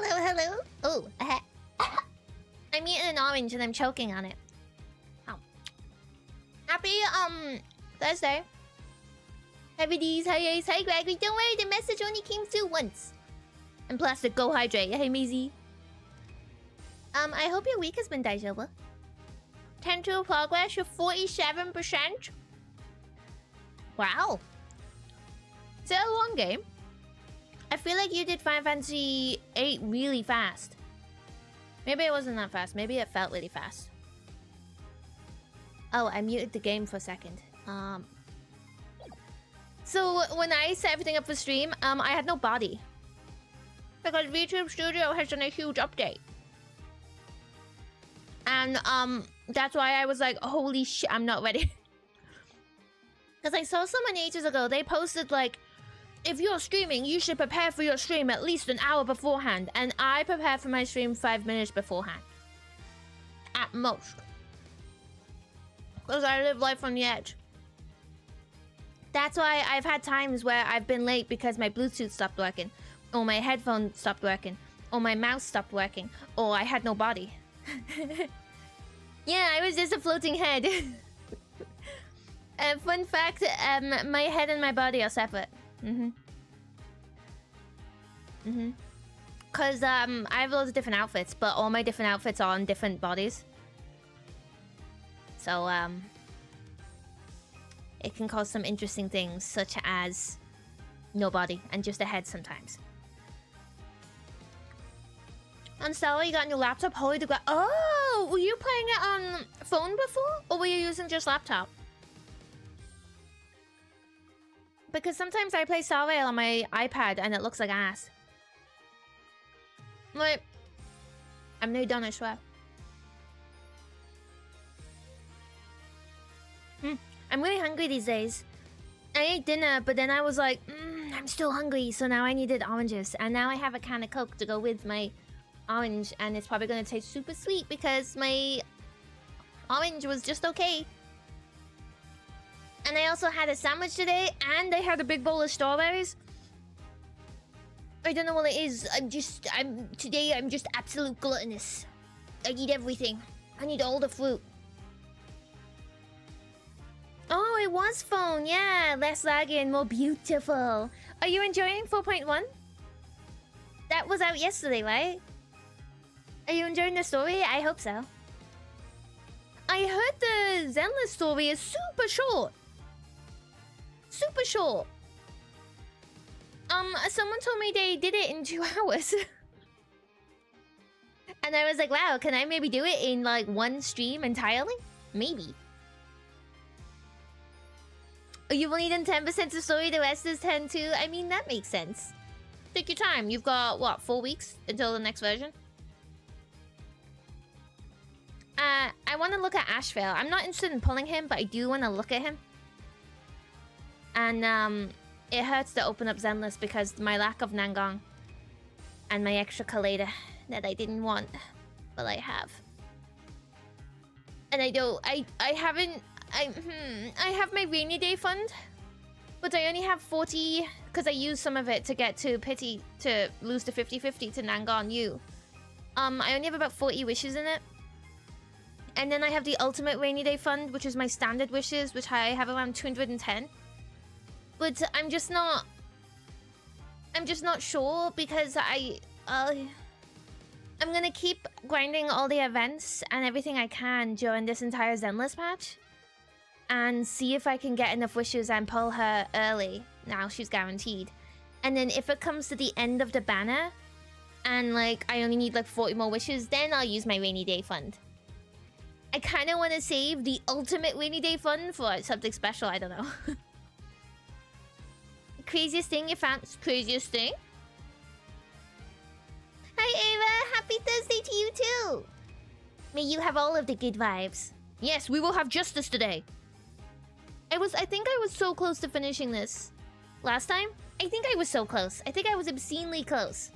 Hello, hello. Oh, I'm eating an orange and I'm choking on it. Oh. Happy Thursday. Happy D's, hi Ace, hi Gregory. Don't worry, the message only came through once. And plastic, go hydrate. Hey Maisie. I hope your week has been daijoubu. 10 to progress, you're 47%. Wow. Is it a long game? I feel like you did Final Fantasy 8 really fast. Maybe it wasn't that fast. Maybe it felt really fast. Oh, I muted the game for a second. So when I set everything up for stream, I had no body. Because VTube Studio has done a huge update. And that's why I was like, holy shit, I'm not ready. Because I saw someone ages ago, they posted like, if you're streaming, you should prepare for your stream at least an hour beforehand. And I prepare for my stream 5 minutes beforehand. At most. Because I live life on the edge. That's why I've had times where I've been late because my Bluetooth stopped working. Or my headphone stopped working. Or my mouse stopped working. Or I had no body. Yeah, I was just a floating head. Fun fact, my head and my body are separate. Cause I have loads of different outfits, but all my different outfits are on different bodies. So it can cause some interesting things, such as no body and just a head sometimes. On Stella, you got a new laptop. Holy the oh, were you playing it on phone before, or were you using just laptop? Because sometimes I play Star Rail on my iPad and it looks like ass. Like, I'm nearly done, I swear. I'm really hungry these days. I ate dinner, but then I was like, I'm still hungry, so now I needed oranges. And now I have a can of Coke to go with my orange, and it's probably going to taste super sweet because my orange was just okay. And I also had a sandwich today, and I had a big bowl of strawberries. I don't know what it is. Today I'm just absolute gluttonous. I eat everything. I need all the fruit. Oh, it was phone. Yeah, less laggy and more beautiful. Are you enjoying 4.1? That was out yesterday, right? Are you enjoying the story? I hope so. I heard the Zenless story is super short. Super short. Someone told me they did it in 2 hours. And I was like, wow, can I maybe do it in like one stream entirely? Maybe. You've only done 10% of story, the rest is 10 too. I mean, that makes sense. Take your time. You've got, what, 4 weeks until the next version? I want to look at Ashvale. I'm not interested in pulling him, but I do want to look at him. And, it hurts to open up Zenless because my lack of Nangong. And my extra Kaleda that I didn't want, but I have. And I have my rainy day fund, but I only have 40 because I used some of it to get to Pity to lose to 50-50 to Nangon U. I only have about 40 wishes in it. And then I have the ultimate rainy day fund, which is my standard wishes, which I have around 210. But I'm just not sure because I'm gonna keep grinding all the events and everything I can during this entire Zenless patch. And see if I can get enough wishes and pull her early. Now she's guaranteed. And then if it comes to the end of the banner, and like I only need like 40 more wishes, then I'll use my rainy day fund. I kind of want to save the ultimate rainy day fund for something special, I don't know. Craziest thing you found? Craziest thing? Hi Ava, happy Thursday to you too. May you have all of the good vibes. Yes, we will have justice today. I think I was so close to finishing this last time. I think I was so close. I think I was obscenely close.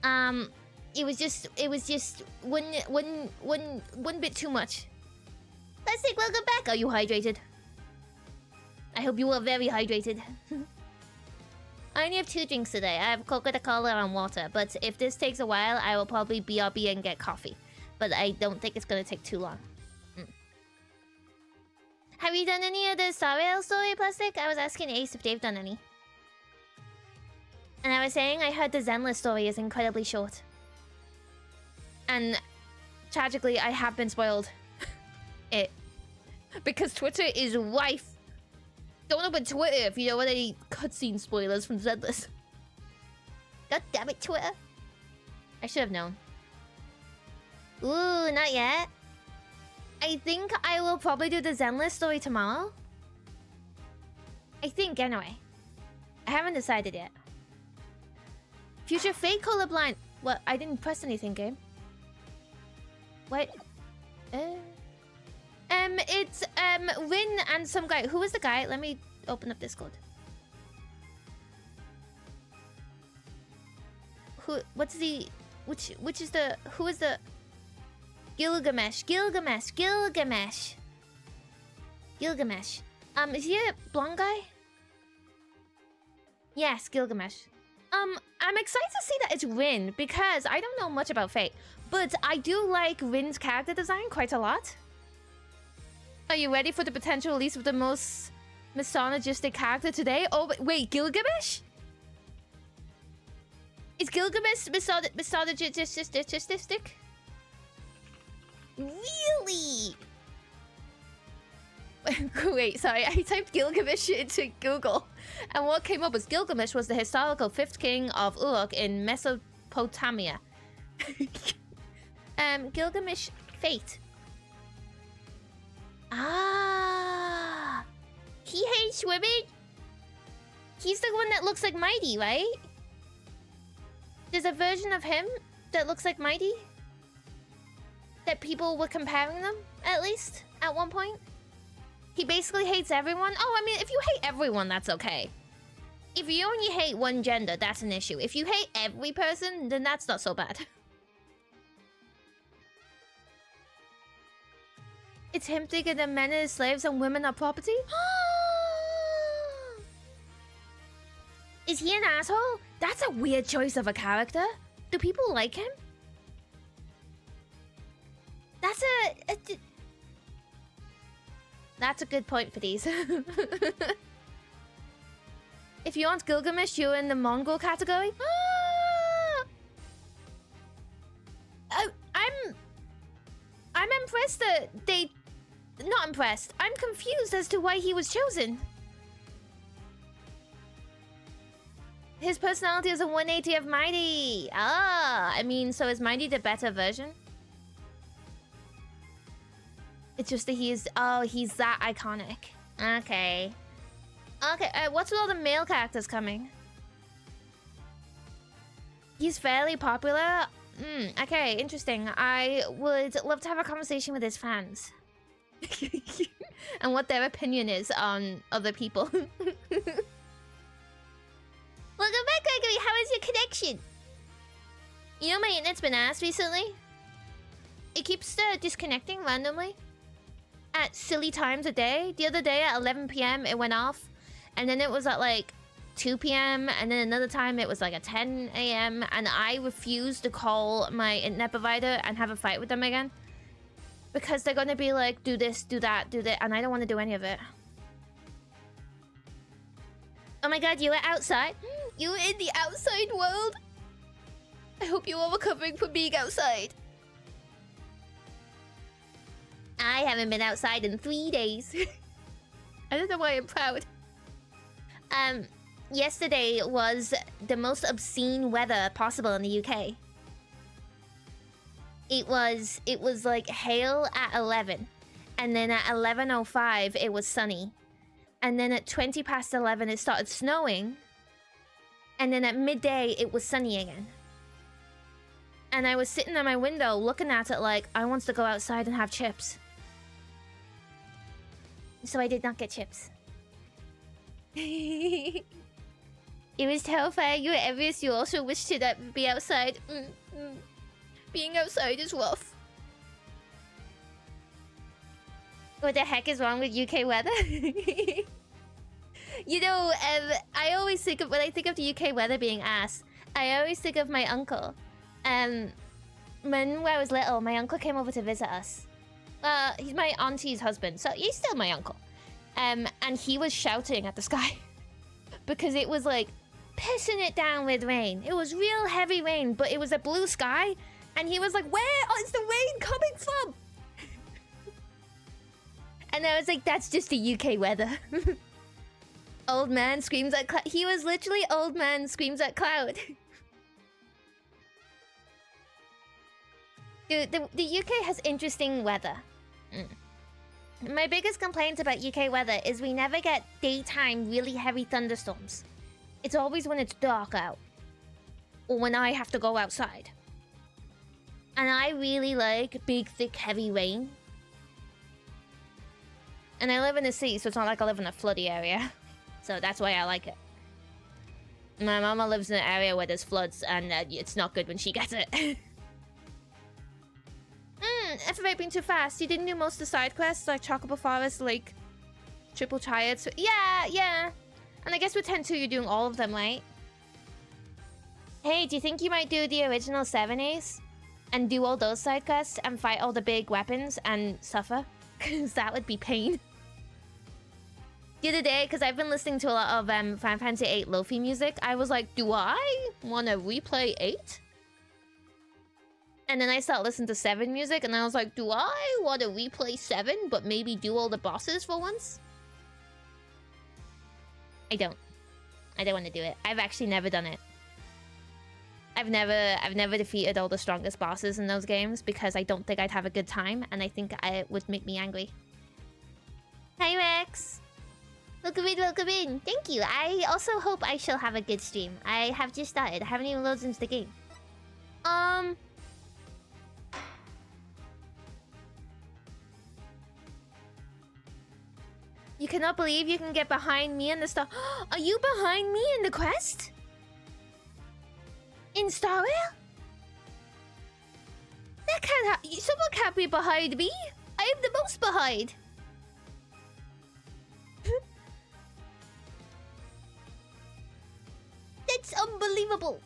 It was just one bit too much. Plastic, welcome back. Are you hydrated? I hope you are very hydrated. I only have 2 drinks today. I have Coca-Cola and water. But if this takes a while, I will probably BRB and get coffee. But I don't think it's gonna take too long. Have you done any of the Star Rail story, Plastic? I was asking Ace if they've done any. And I was saying I heard the Zenless story is incredibly short. And tragically, I have been spoiled. Because Twitter is rife. Don't open Twitter if you don't want any cutscene spoilers from Zenless. God damn it, Twitter. I should have known. Ooh, not yet. I think I will probably do the Zenless story tomorrow. I think, anyway. I haven't decided yet. Future Fate colorblind. What? I didn't press anything, game. What? It's Rin and some guy. Who was the guy? Let me open up Discord. Who? What's the? Which is the? Who is the? Gilgamesh. Is he a blonde guy? Yes, Gilgamesh. I'm excited to see that it's Rin because I don't know much about Fate, but I do like Rin's character design quite a lot. Are you ready for the potential release of the most misogynistic character today? Oh, wait, Gilgamesh? Is Gilgamesh misogynistic? Really? Wait, sorry, I typed Gilgamesh into Google, and what came up was Gilgamesh was the historical 5th king of Uruk in Mesopotamia. Gilgamesh Fate. Ah, he hates women. He's the one that looks like Mighty, right? There's a version of him that looks like Mighty. That people were comparing them, at least, at one point. He basically hates everyone. Oh, I mean, if you hate everyone, that's okay. If you only hate one gender, that's an issue. If you hate every person, then that's not so bad. It's him thinking that men are slaves and women are property? Is he an asshole? That's a weird choice of a character. Do people like him? That's a good point for these. If you want Gilgamesh, you're in the Mongol category. I'm impressed that they... Not impressed. I'm confused as to why he was chosen. His personality is a 180 of Mighty. Ah, I mean, so is Mighty the better version? It's just that he's that iconic. Okay. Okay, what's with all the male characters coming? He's fairly popular. Okay, interesting. I would love to have a conversation with his fans. And what their opinion is on other people. Welcome back, Gregory. How is your connection? You know my internet's been ass recently? It keeps disconnecting randomly. At silly times a day. The other day at 11 p.m. it went off. And then it was at like 2 p.m. And then another time it was like at 10 a.m. And I refused to call my internet provider and have a fight with them again. Because they're gonna be like, do this, do that, do that. And I don't want to do any of it. Oh my god, you were outside? You were in the outside world? I hope you are recovering from being outside. I haven't been outside in 3 days. I don't know why I'm proud. Yesterday was the most obscene weather possible in the UK. It was like hail at 11. And then at 11:05 it was sunny. And then at 20 past 11 it started snowing. And then at midday it was sunny again. And I was sitting at my window looking at it like, I want to go outside and have chips. So I did not get chips. It was terrifying. You were envious. You also wished to not be outside. Being outside is rough. What the heck is wrong with UK weather? You know, I always think of, when I think of the UK weather being ass, I always think of my uncle. When I was little, my uncle came over to visit us. He's my auntie's husband, so he's still my uncle. And he was shouting at the sky because it was like pissing it down with rain. It was real heavy rain, but it was a blue sky, and he was like, "Where is the rain coming from?" And I was like, "That's just the UK weather." Old man screams at cloud. He was literally old man screams at cloud. Dude, the UK has interesting weather. My biggest complaint about UK weather is we never get daytime really heavy thunderstorms. It's always when it's dark out. Or when I have to go outside. And I really like big, thick, heavy rain. And I live in the city, so it's not like I live in a floody area. So that's why I like it. My mama lives in an area where there's floods, and it's not good when she gets it. If I've been too fast, you didn't do most of the side quests, like Chocobo Forest, like Triple Triad. So yeah. And I guess with 10-2, you're doing all of them, right? Hey, do you think you might do the original 7As? And do all those side quests and fight all the big weapons and suffer? Because that would be pain. The other day, because I've been listening to a lot of Final Fantasy VIII Lo-Fi music, I was like, do I want to replay 8? And then I started listening to 7 music, and I was like, do I want to replay 7, but maybe do all the bosses for once? I don't want to do it. I've actually never done it. I've never defeated all the strongest bosses in those games because I don't think I'd have a good time, and I think it would make me angry. Hi, Rex. Welcome in. Thank you. I also hope I shall have a good stream. I have just started. I haven't even loaded into the game. You cannot believe you can get behind me in the star. Are you behind me in the quest? In Star Rail? That can't happen. Someone can't be behind me. I am the most behind. That's unbelievable.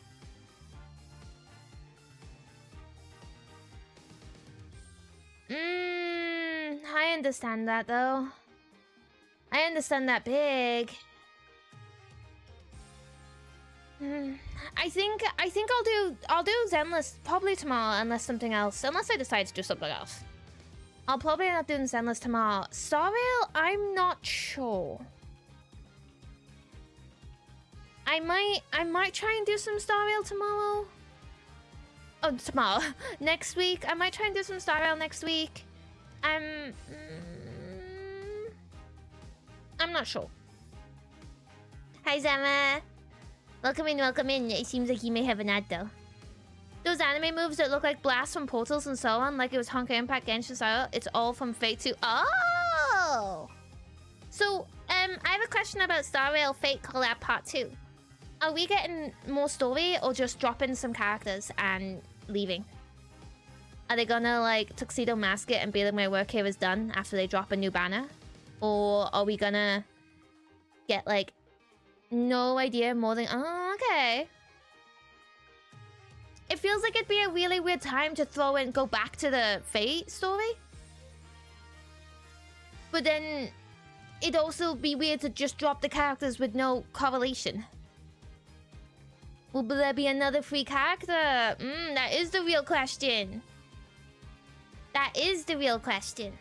I understand that though. I understand that big. I think I'll do Zenless probably tomorrow unless something else. Unless I decide to do something else. I'll probably end up doing Zenless tomorrow. Star Rail, I'm not sure. I might try and do some Star Rail tomorrow. Oh, tomorrow. Next week. I might try and do some Star Rail next week. I'm not sure. Hi, Zama. Welcome in. It seems like you may have an ad, though. Those anime moves that look like blasts from portals and so on, like it was Honkai Impact Genshin style, it's all from Fate 2. Oh! So, I have a question about Star Rail Fate Collab Part 2. Are we getting more story or just dropping some characters and leaving? Are they gonna, like, tuxedo mask it and be like, my work here is done after they drop a new banner? Or are we gonna get, like, no idea more than... Oh, okay. It feels like it'd be a really weird time to throw in, go back to the Fate story. But then it'd also be weird to just drop the characters with no correlation. Will there be another free character? That is the real question. That is the real question.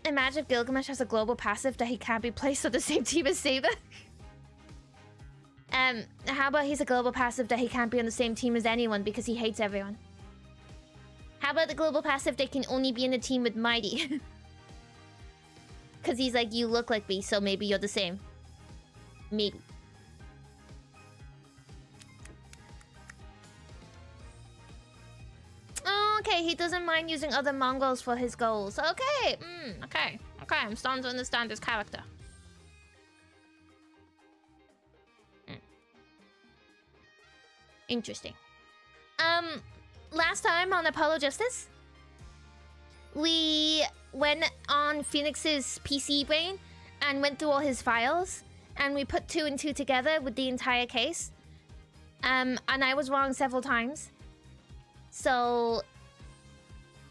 Imagine if Gilgamesh has a global passive that he can't be placed on the same team as Saber. How about he's a global passive that he can't be on the same team as anyone because he hates everyone? How about the global passive that can only be in a team with Mighty? Because he's like, you look like me, so maybe you're the same. Maybe. Oh, okay, he doesn't mind using other Mongols for his goals. Okay, okay, I'm starting to understand his character. Interesting. Last time on Apollo Justice, we went on Phoenix's PC brain and went through all his files, and we put 2 and 2 together with the entire case. And I was wrong several times. So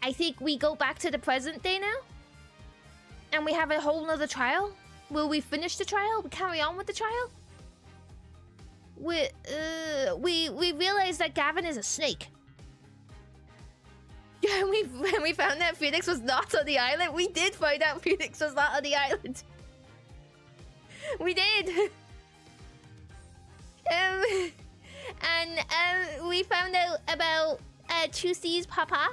I think we go back to the present day now, and we have a whole nother trial. Will we finish the trial? We carry on with the trial? We realized that Gavin is a snake. Yeah, when we found out Phoenix was not on the island, we did find out Phoenix was not on the island. We did. And we found out about Chusey's papa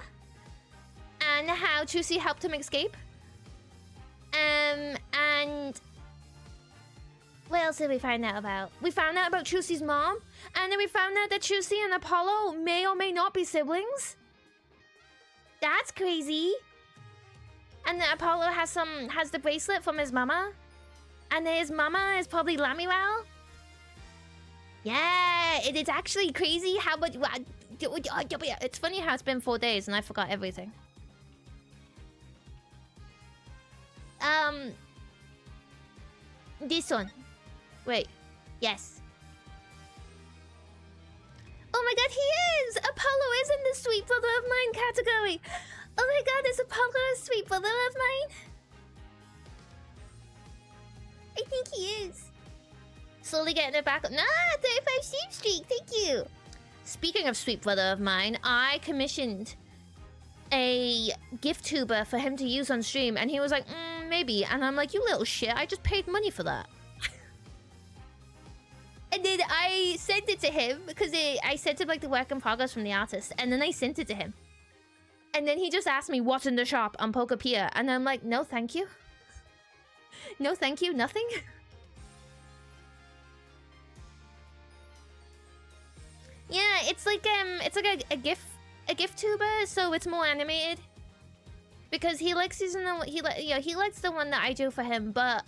and how Chusey helped him escape. And what else did we find out about? We found out about Chusey's mom, and then we found out that Chusey and Apollo may or may not be siblings. That's crazy. And then Apollo has the bracelet from his mama, and his mama is probably Lamiral. Yeah, it is actually crazy how much. It's funny how it's been 4 days and I forgot everything. This one. Wait. Yes. Oh my god, he is! Apollo is in the Sweet Brother of Mine category! Oh my god, is Apollo a Sweet Brother of Mine? I think he is. Slowly getting it back up. Nah, 35 Sheep Streak, thank you! Speaking of Sweet Brother of Mine, I commissioned a gift tuber for him to use on stream, and he was like, maybe. And I'm like, you little shit, I just paid money for that. And then I sent it to him because I sent him like the work in progress from the artist, and then I sent it to him. And then he just asked me what's in the shop on Pokepedia, and I'm like, no thank you. No thank you, nothing. Yeah, it's like a gift tuber, so it's more animated. Because he likes using he likes the one that I do for him, but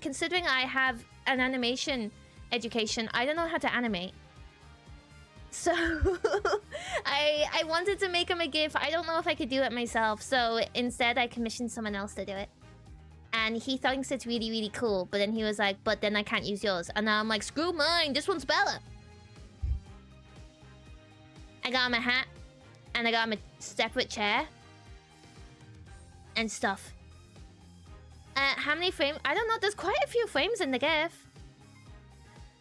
considering I have an animation education, I don't know how to animate. So I wanted to make him a GIF. I don't know if I could do it myself, so instead I commissioned someone else to do it. And he thinks it's really, really cool, but then he was like, but then I can't use yours. And now I'm like, screw mine, this one's better. I got him a hat, and I got him a separate chair and stuff. How many frames? I don't know, there's quite a few frames in the GIF.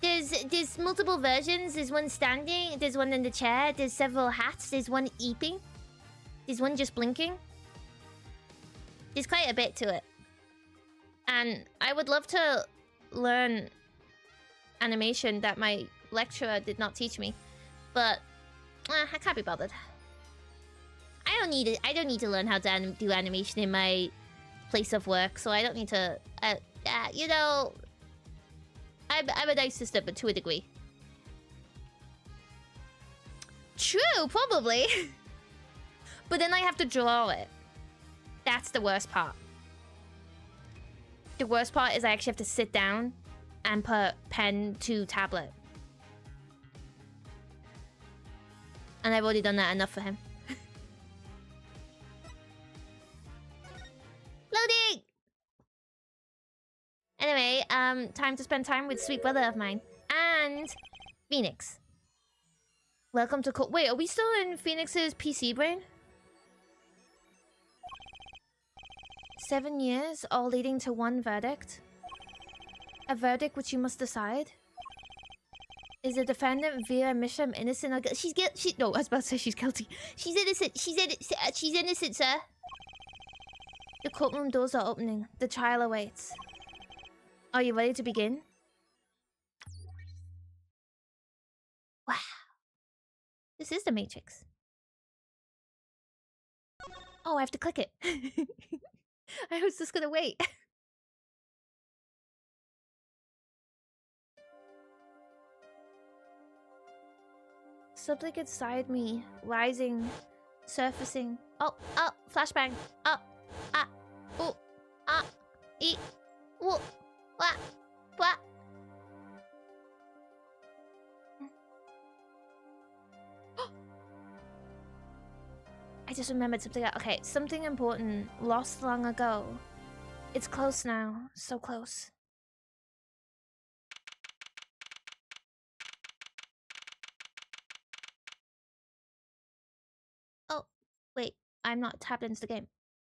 There's multiple versions. There's one standing, there's one in the chair, there's several hats, there's one eeping, there's one just blinking. There's quite a bit to it. And I would love to learn animation that my lecturer did not teach me. But I can't be bothered. I don't need to learn how to do animation in my place of work, so I don't need to you know, I'm a nice sister, but to a degree. True, probably. But then I have to draw it. That's the worst part. The worst part is I actually have to sit down and put pen to tablet. And I've already done that enough for him. Loading! Anyway, time to spend time with Sweet Brother of Mine. And Phoenix. Welcome to wait, are we still in Phoenix's PC brain? 7 years, all leading to one verdict. A verdict which you must decide. Is the defendant Vera Misham innocent or guilty? No, I was about to say she's guilty. She's innocent. She's innocent, sir. The courtroom doors are opening. The trial awaits. Are you ready to begin? Wow. This is the Matrix. Oh, I have to click it. I was just gonna wait. Something inside me, rising, surfacing. Oh, flashbang. Oh, oh, what? just remembered something. Okay, something important lost long ago. It's close now. So close. Oh, wait. I'm not tapped into the game.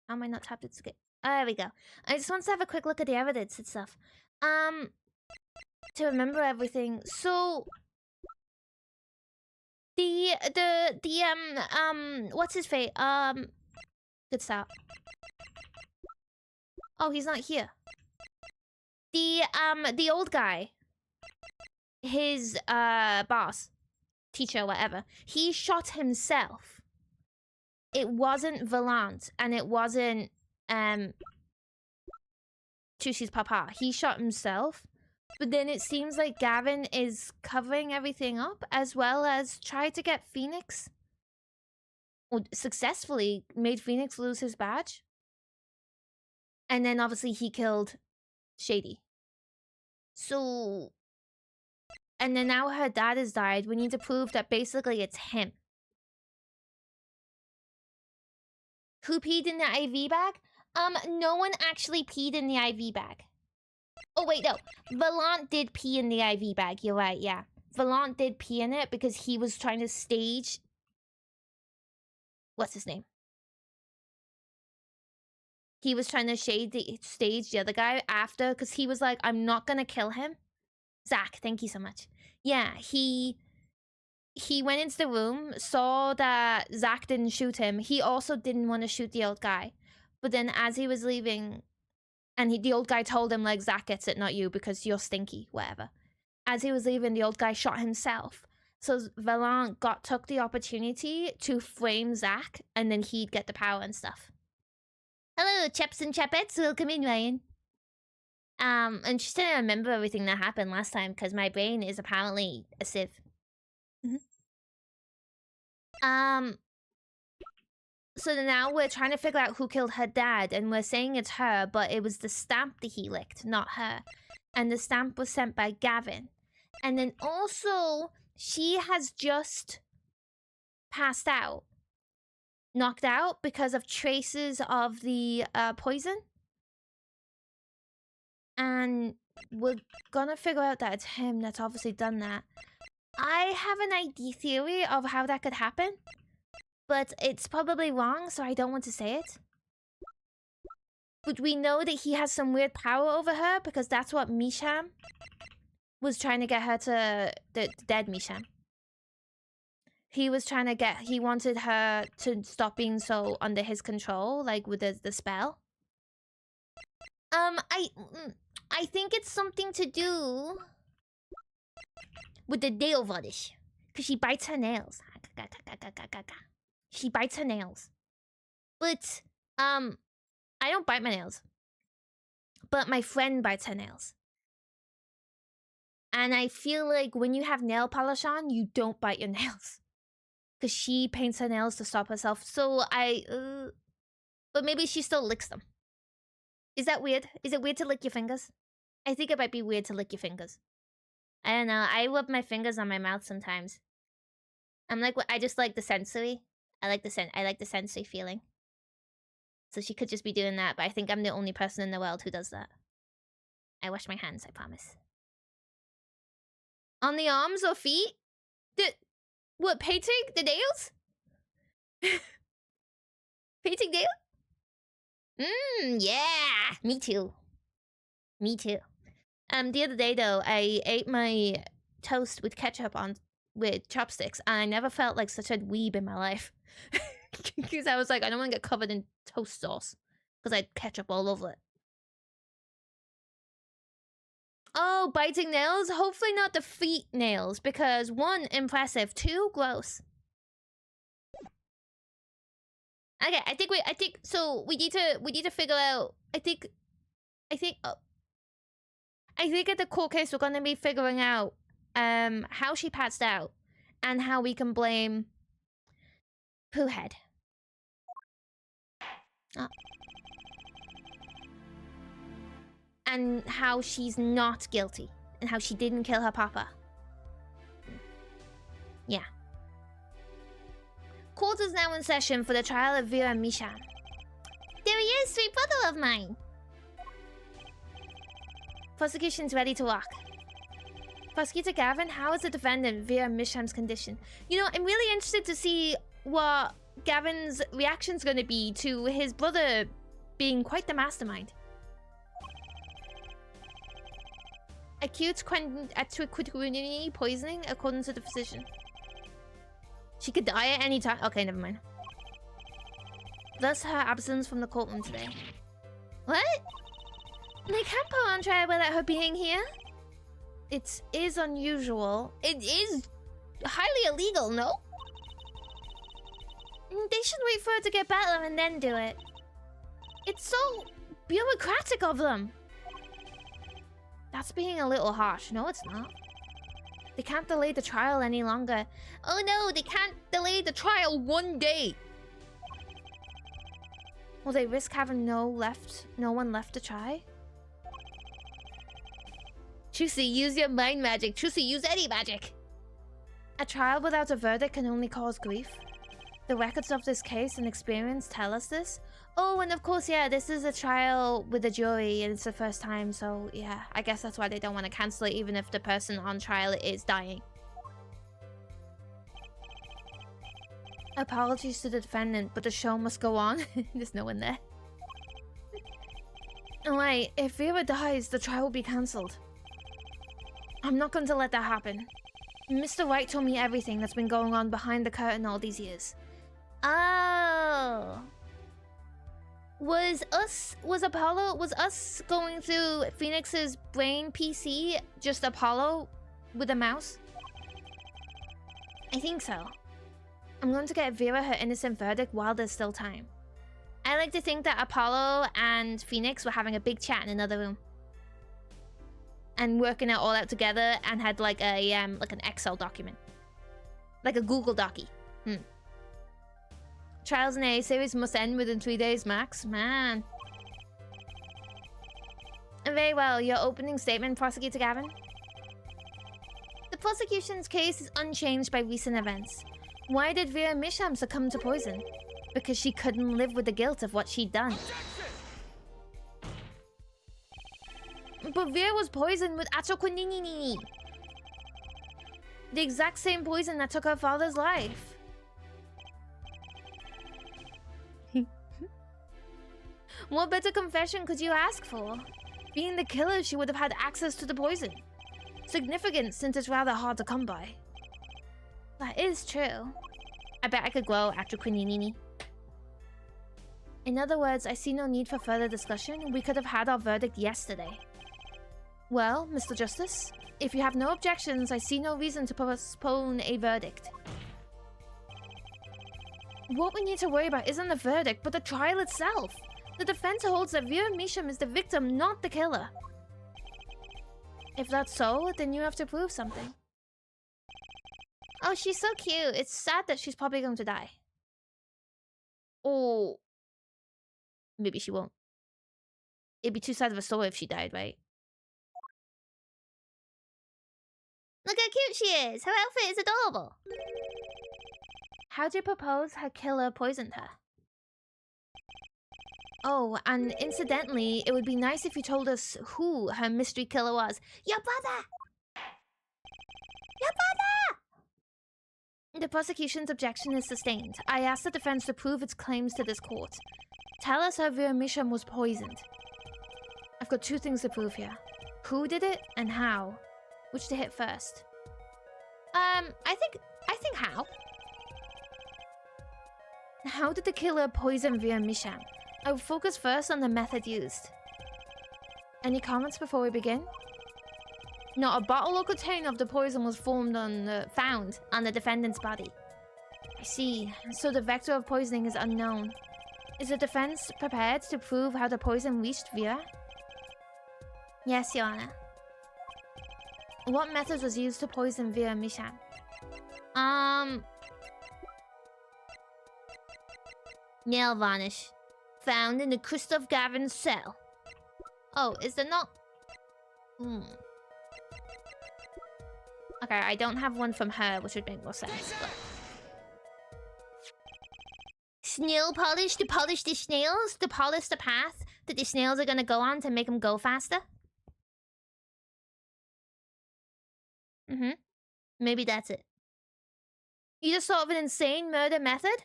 How am I not tapped into the game? Oh, there we go. I just want to have a quick look at the evidence and stuff. To remember everything. So what's his face? Good start. Oh, he's not here. The old guy, his boss, teacher, whatever, he shot himself. It wasn't Valant, and it wasn't Tushi's papa. He shot himself. But then it seems like Gavin is covering everything up, as well as try to get Phoenix, or successfully made Phoenix lose his badge. And then obviously he killed Shady. So, and then now her dad has died. We need to prove that basically it's him. Who peed in the IV bag? No one actually peed in the IV bag. Oh, wait, no. Valant did pee in the IV bag. You're right, yeah. Valant did pee in it because he was trying to stage... What's his name? He was trying to stage the other guy after, because he was like, I'm not gonna kill him. Zach, thank you so much. Yeah, he went into the room, saw that Zach didn't shoot him. He also didn't want to shoot the old guy. But then as he was leaving, and the old guy told him, like, Zach gets it, not you, because you're stinky, whatever. As he was leaving, the old guy shot himself. So Valant took the opportunity to frame Zach, and then he'd get the power and stuff. Hello, chaps and chapettes. Welcome in, Ryan. I'm just trying to remember everything that happened last time, because my brain is apparently a sieve. So now we're trying to figure out who killed her dad, and we're saying it's her, but it was the stamp that he licked, not her. And the stamp was sent by Gavin. And then also, she has just passed out. Knocked out because of traces of the poison. And we're gonna figure out that it's him that's obviously done that. I have an idea theory of how that could happen. But it's probably wrong, so I don't want to say it. But we know that he has some weird power over her, because that's what Misham was trying to get her to... The dead Misham. He was trying to get... He wanted her to stop being so under his control, like with the spell. I think it's something to do with the nail varnish. Because she bites her nails. She bites her nails. But, I don't bite my nails. But my friend bites her nails. And I feel like when you have nail polish on, you don't bite your nails. Because she paints her nails to stop herself. So but maybe she still licks them. Is that weird? Is it weird to lick your fingers? I think it might be weird to lick your fingers. I don't know. I rub my fingers on my mouth sometimes. I'm like, I just like the sensory. I like the sensory feeling. So she could just be doing that, but I think I'm the only person in the world who does that. I wash my hands, I promise. On the arms or feet? What, painting the nails? Painting nails? Yeah! Me too. Me too. The other day though, I ate my toast with ketchup on with chopsticks, and I never felt like such a weeb in my life. Because I was like, I don't want to get covered in toast sauce. Because I had ketchup all over it. Oh, biting nails? Hopefully not the feet nails. Because 1, impressive. 2, gross. Okay, I think so we need to figure out, I think at the court case we're gonna be figuring out how she passed out and how we can blame Poohhead. And how she's not guilty. And how she didn't kill her papa. Yeah. Court is now in session for the trial of Vera and Misha. There he is, sweet brother of mine. Prosecution's ready to walk. Prosecutor Gavin, how is the defendant Vera Misham's condition? You know, I'm really interested to see what Gavin's reaction's going to be to his brother being quite the mastermind. Acute quinine poisoning, according to the physician. She could die at any time. Okay, never mind. Thus, her absence from the courtroom today. What? They can't put her on trial without her being here. It is unusual. It is highly illegal, no? They should wait for her to get better and then do it. It's so bureaucratic of them. That's being a little harsh. No, it's not. They can't delay the trial any longer. Oh no, they can't delay the trial 1 day. Will they risk having no one left to try? Chusy, use your mind magic. Chusy, use any magic. A trial without a verdict can only cause grief. The records of this case and experience tell us this. Oh, and of course, yeah, this is a trial with a jury and it's the first time, so yeah, I guess that's why they don't want to cancel it even if the person on trial is dying. Apologies to the defendant, but the show must go on. There's no one there. Alright, if Vera dies, the trial will be cancelled. I'm not going to let that happen. Mr. White told me everything that's been going on behind the curtain all these years. Oh. Was us going through Phoenix's brain PC just Apollo with a mouse? I think so. I'm going to get Vera her innocent verdict while there's still time. I like to think that Apollo and Phoenix were having a big chat in another room. And working it all out together and had like a like an Excel document. Like a Google Docie. Trials in A series must end within 3 days max. Man. Very well. Your opening statement, Prosecutor Gavin? The prosecution's case is unchanged by recent events. Why did Vera Misham succumb to poison? Because she couldn't live with the guilt of what she'd done. But Vera was poisoned with atroquinini. The exact same poison that took her father's life. What better confession could you ask for? Being the killer, she would have had access to the poison. Significant, since it's rather hard to come by. That is true. I bet I could grow atroquinini. In other words, I see no need for further discussion. We could have had our verdict yesterday. Well, Mr. Justice, if you have no objections, I see no reason to postpone a verdict. What we need to worry about isn't the verdict, but the trial itself. The defense holds that Vera Misham is the victim, not the killer. If that's so, then you have to prove something. Oh, she's so cute. It's sad that she's probably going to die. Oh. Maybe she won't. It'd be too sad of a story if she died, right? Look how cute she is! Her outfit is adorable! How do you propose her killer poisoned her? Oh, and incidentally, it would be nice if you told us who her mystery killer was. Your brother! Your brother! The prosecution's objection is sustained. I ask the defense to prove its claims to this court. Tell us how Vera Misham was poisoned. I've got 2 things to prove here. Who did it, and how? Which to hit first? I think how. How did the killer poison Vera Misham? I will focus first on the method used. Any comments before we begin? Not a bottle or container of the poison was found on the defendant's body. I see. So the vector of poisoning is unknown. Is the defense prepared to prove how the poison reached Vera? Yes, Your Honor. What method was used to poison Vera Misham? Nail varnish. Found in the Christoph Gavin's cell. Oh, is there not... Okay, I don't have one from her, which would make more sense, but... snail polish to polish the snails? To polish the path that the snails are gonna go on to make them go faster? Maybe that's it. You just thought of an insane murder method?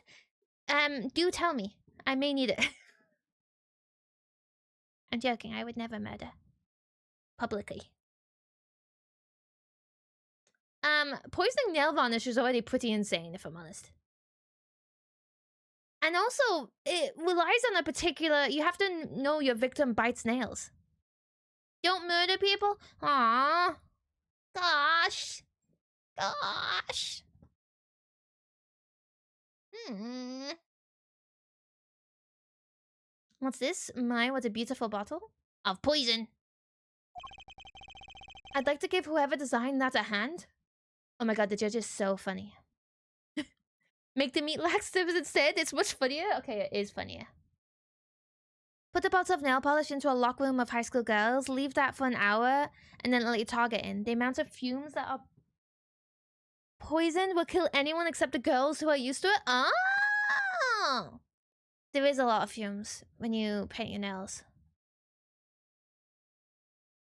Do tell me. I may need it. I'm joking, I would never murder. Publicly. Poisoning nail varnish is already pretty insane, if I'm honest. And also, it relies on a particular... You have to know your victim bites nails. Don't murder people? Aww. Gosh. Gosh. What's this? What a beautiful bottle of poison. I'd like to give whoever designed that a hand. Oh my god, the judge is so funny. Make the meat laxatives instead? It's much funnier? Okay, it is funnier. Put the bottle of nail polish into a locker room of high school girls, leave that for an hour, and then let your target in. The amount of fumes that are poisoned will kill anyone except the girls who are used to it. Oh! There is a lot of fumes when you paint your nails.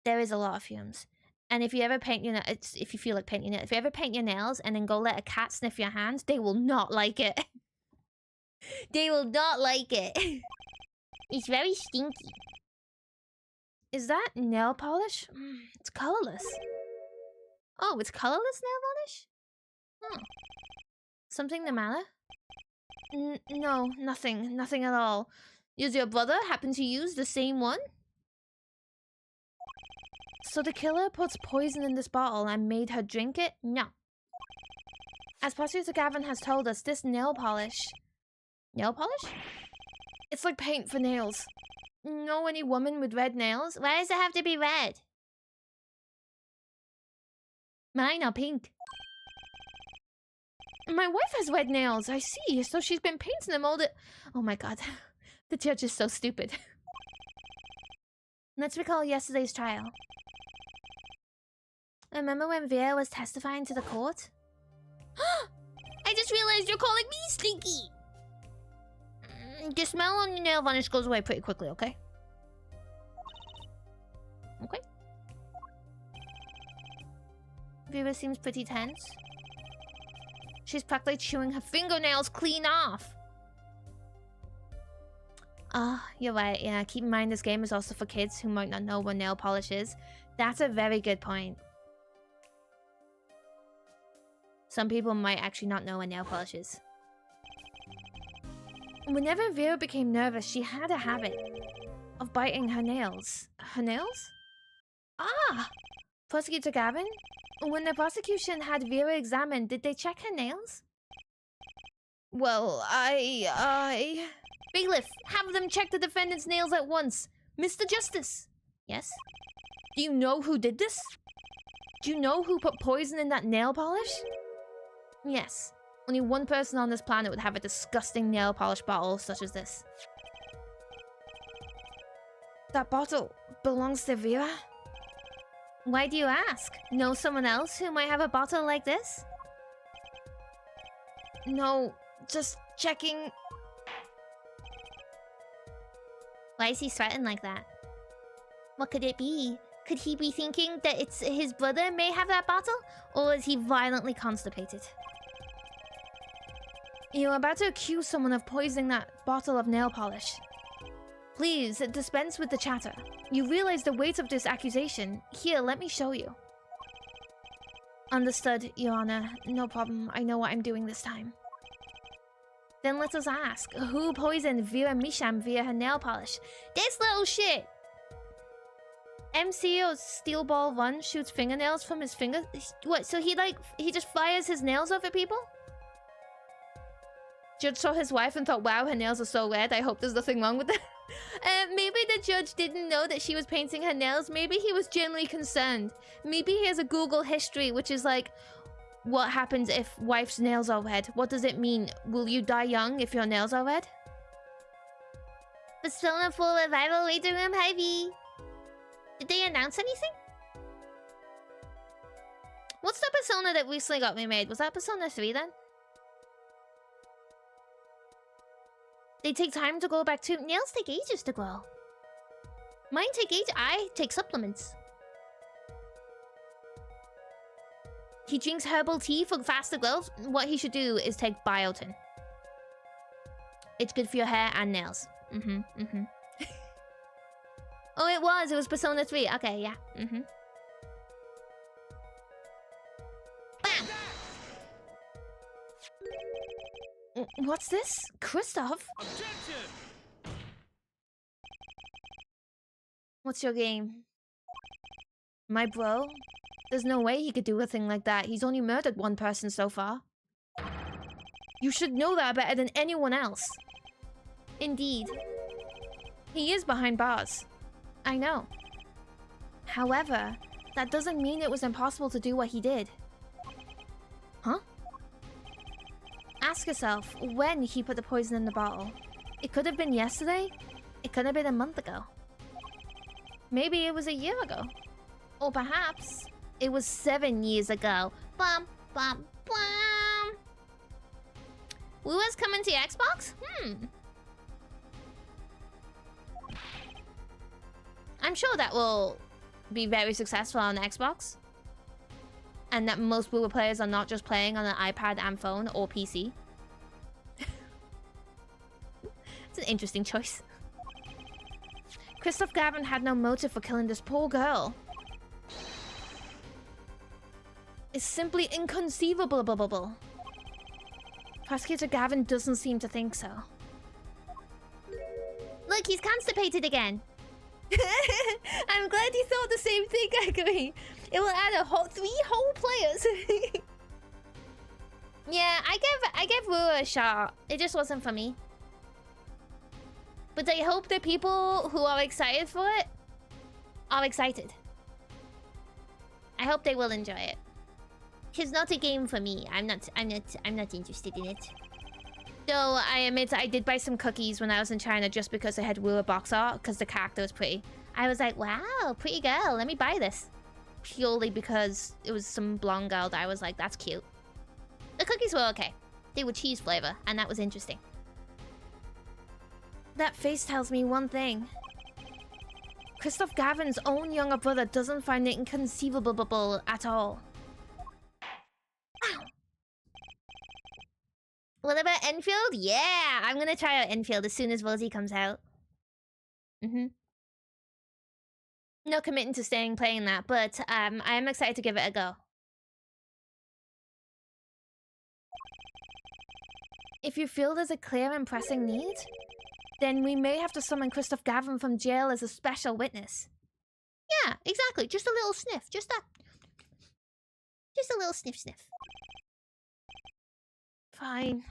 There is a lot of fumes. And if you ever paint your nails, if you feel like painting it, if you ever paint your nails and then go let a cat sniff your hand, they will not like it. They will not like it. It's very stinky. Is that nail polish? It's colorless. Oh, it's colorless nail varnish? Huh. Something the matter? No, nothing. Nothing at all. Does your brother happen to use the same one? So the killer puts poison in this bottle and made her drink it? No. As Prosecutor Gavin has told us, this nail polish... Nail polish? It's like paint for nails. Know any woman with red nails? Why does it have to be red? Mine are pink. My wife has red nails, I see. So she's been painting them all the... Oh my god. The judge is so stupid. Let's recall yesterday's trial. Remember when Vera was testifying to the court? I just realized you're calling me stinky! The smell on your nail varnish goes away pretty quickly, okay? Okay. Vera seems pretty tense. She's practically chewing her fingernails clean off. You're right. Yeah, keep in mind this game is also for kids who might not know what nail polish is. That's a very good point. Some people might actually not know what nail polish is. Whenever Vera became nervous, she had a habit of biting her nails. Her nails? Prosecutor Gavin? When the prosecution had Vera examined, did they check her nails? Well, Bailiff, have them check the defendant's nails at once. Mr. Justice. Yes? Do you know who did this? Do you know who put poison in that nail polish? Yes. Only one person on this planet would have a disgusting nail polish bottle such as this. That bottle belongs to Vera? Why do you ask? Know someone else who might have a bottle like this? No, just checking. Why is he sweating like that? What could it be? Could he be thinking that it's his brother may have that bottle? Or is he violently constipated? You're about to accuse someone of poisoning that bottle of nail polish. Please, dispense with the chatter. You realize the weight of this accusation. Here, let me show you. Understood, Your Honor. No problem. I know what I'm doing this time. Then let us ask, who poisoned Vera Misham via her nail polish? This little shit! MCO Steel Ball Run shoots fingernails from his fingers? What, so he just fires his nails off at people? Judge saw his wife and thought, wow, her nails are so red. I hope there's nothing wrong with them. Maybe the judge didn't know that she was painting her nails. Maybe he was genuinely concerned. Maybe he has a Google history, which is like, what happens if wife's nails are red? What does it mean? Will you die young if your nails are red? Persona 4 Revival Waiting Room, hi V. Did they announce anything? What's the Persona that recently got remade? Was that Persona 3 then? They take time to grow back too. Nails take ages to grow. Mine take ages. I take supplements. He drinks herbal tea for faster growth. What he should do is take biotin. It's good for your hair and nails. Oh, it was Persona 3. Okay, yeah. Bam! What's this? Kristoff? Objection! What's your game? My bro? There's no way he could do a thing like that. He's only murdered one person so far. You should know that better than anyone else. Indeed. He is behind bars. I know. However, that doesn't mean it was impossible to do what he did. Huh? Ask yourself when he put the poison in the bottle. It could have been yesterday. It could have been a month ago. Maybe it was a year ago. Or perhaps it was 7 years ago. Bum, bum, bum. Wu is coming to Xbox? I'm sure that will be very successful on Xbox. And that most Wu players are not just playing on an iPad and phone or PC. It's an interesting choice. Kristoff Gavin had no motive for killing this poor girl. It's simply inconceivable. Prosecutor Gavin doesn't seem to think so. Look, he's constipated again. I'm glad you thought the same thing, Gregory. It will add 3 whole players. Yeah, I gave Wu a shot. It just wasn't for me. But I hope the people who are excited for it are excited. I hope they will enjoy it. It's not a game for me. I'm not interested in it. Though I admit I did buy some cookies when I was in China just because I had Wu box art because the character was pretty. I was like, wow, pretty girl, let me buy this. Purely because it was some blonde girl that I was like, that's cute. The cookies were okay. They were cheese flavor, and that was interesting. That face tells me one thing. Kristoff Gavin's own younger brother doesn't find it inconceivable at all. Ow. What about Enfield? Yeah, I'm gonna try out Enfield as soon as Rosie comes out. Not committing to staying playing that, but I am excited to give it a go. If you feel there's a clear and pressing need, then we may have to summon Kristoff Gavin from jail as a special witness. Yeah, exactly. Just a little sniff. Just a little sniff. Fine.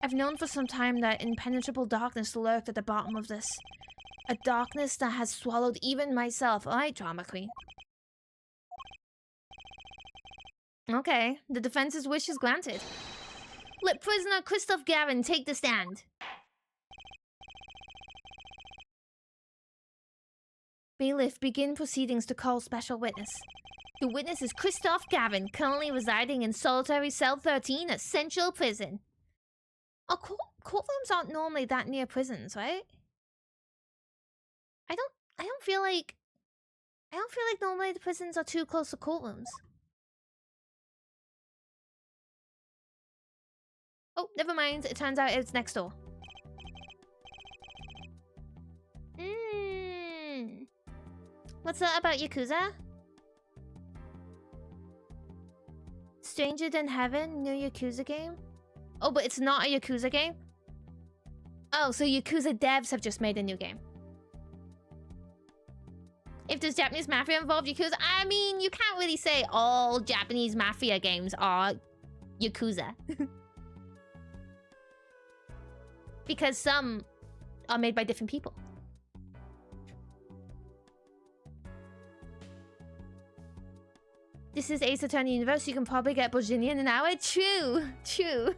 I've known for some time that impenetrable darkness lurked at the bottom of this. A darkness that has swallowed even myself. Alright, drama queen. Okay, the defense's wish is granted. Let prisoner Kristoff Gavin take the stand. Bailiff, begin proceedings to call special witness. The witness is Kristoff Gavin, currently residing in solitary cell 13 at Central Prison. Oh, courtrooms aren't normally that near prisons, right? I don't feel like normally the prisons are too close to courtrooms. Oh, never mind. It turns out it's next door. What's that about Yakuza? Stranger Than Heaven, new Yakuza game? Oh, but it's not a Yakuza game? Oh, so Yakuza devs have just made a new game. If there's Japanese Mafia involved, Yakuza... I mean, you can't really say all Japanese Mafia games are Yakuza. Because some are made by different people. This is Ace Attorney Universe. You can probably get Bojinian in an hour. True. True.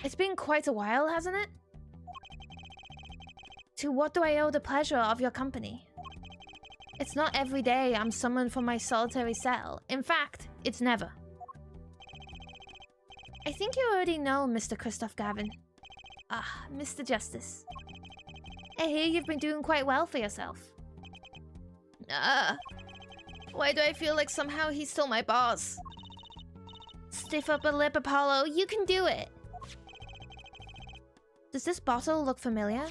It's been quite a while, hasn't it? To what do I owe the pleasure of your company? It's not every day I'm summoned from my solitary cell. In fact, It's never. I think you already know, Mr. Christoph Gavin. Ah, Mr. Justice. I hear you've been doing quite well for yourself. Why do I feel like somehow he's still my boss? Stiff upper lip, Apollo. You can do it. Does this bottle look familiar?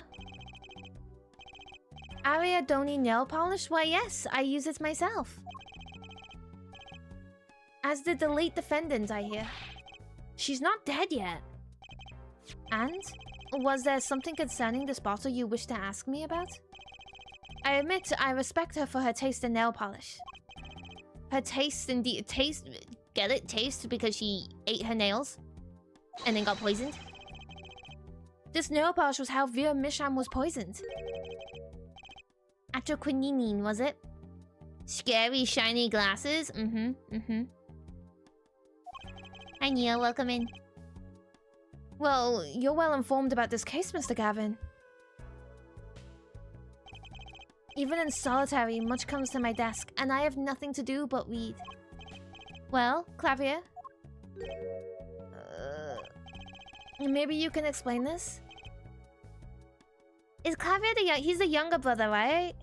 Ariadone nail polish? Why, yes, I use it myself. As did the late defendant, I hear. She's not dead yet. And? Was there something concerning this bottle you wish to ask me about? I admit, I respect her for her taste in nail polish. Her taste in the... Taste... Get it? Taste because she ate her nails? And then got poisoned? This nail polish was how Vera Misham was poisoned. Atroquinine, was it? Scary, shiny glasses? Hi, Neil. Welcome in. Well, you're well informed about this case, Mr. Gavin. Even in solitary, much comes to my desk, and I have nothing to do but read. Well, Clavier? Maybe you can explain this? Is Clavier he's the younger brother, right?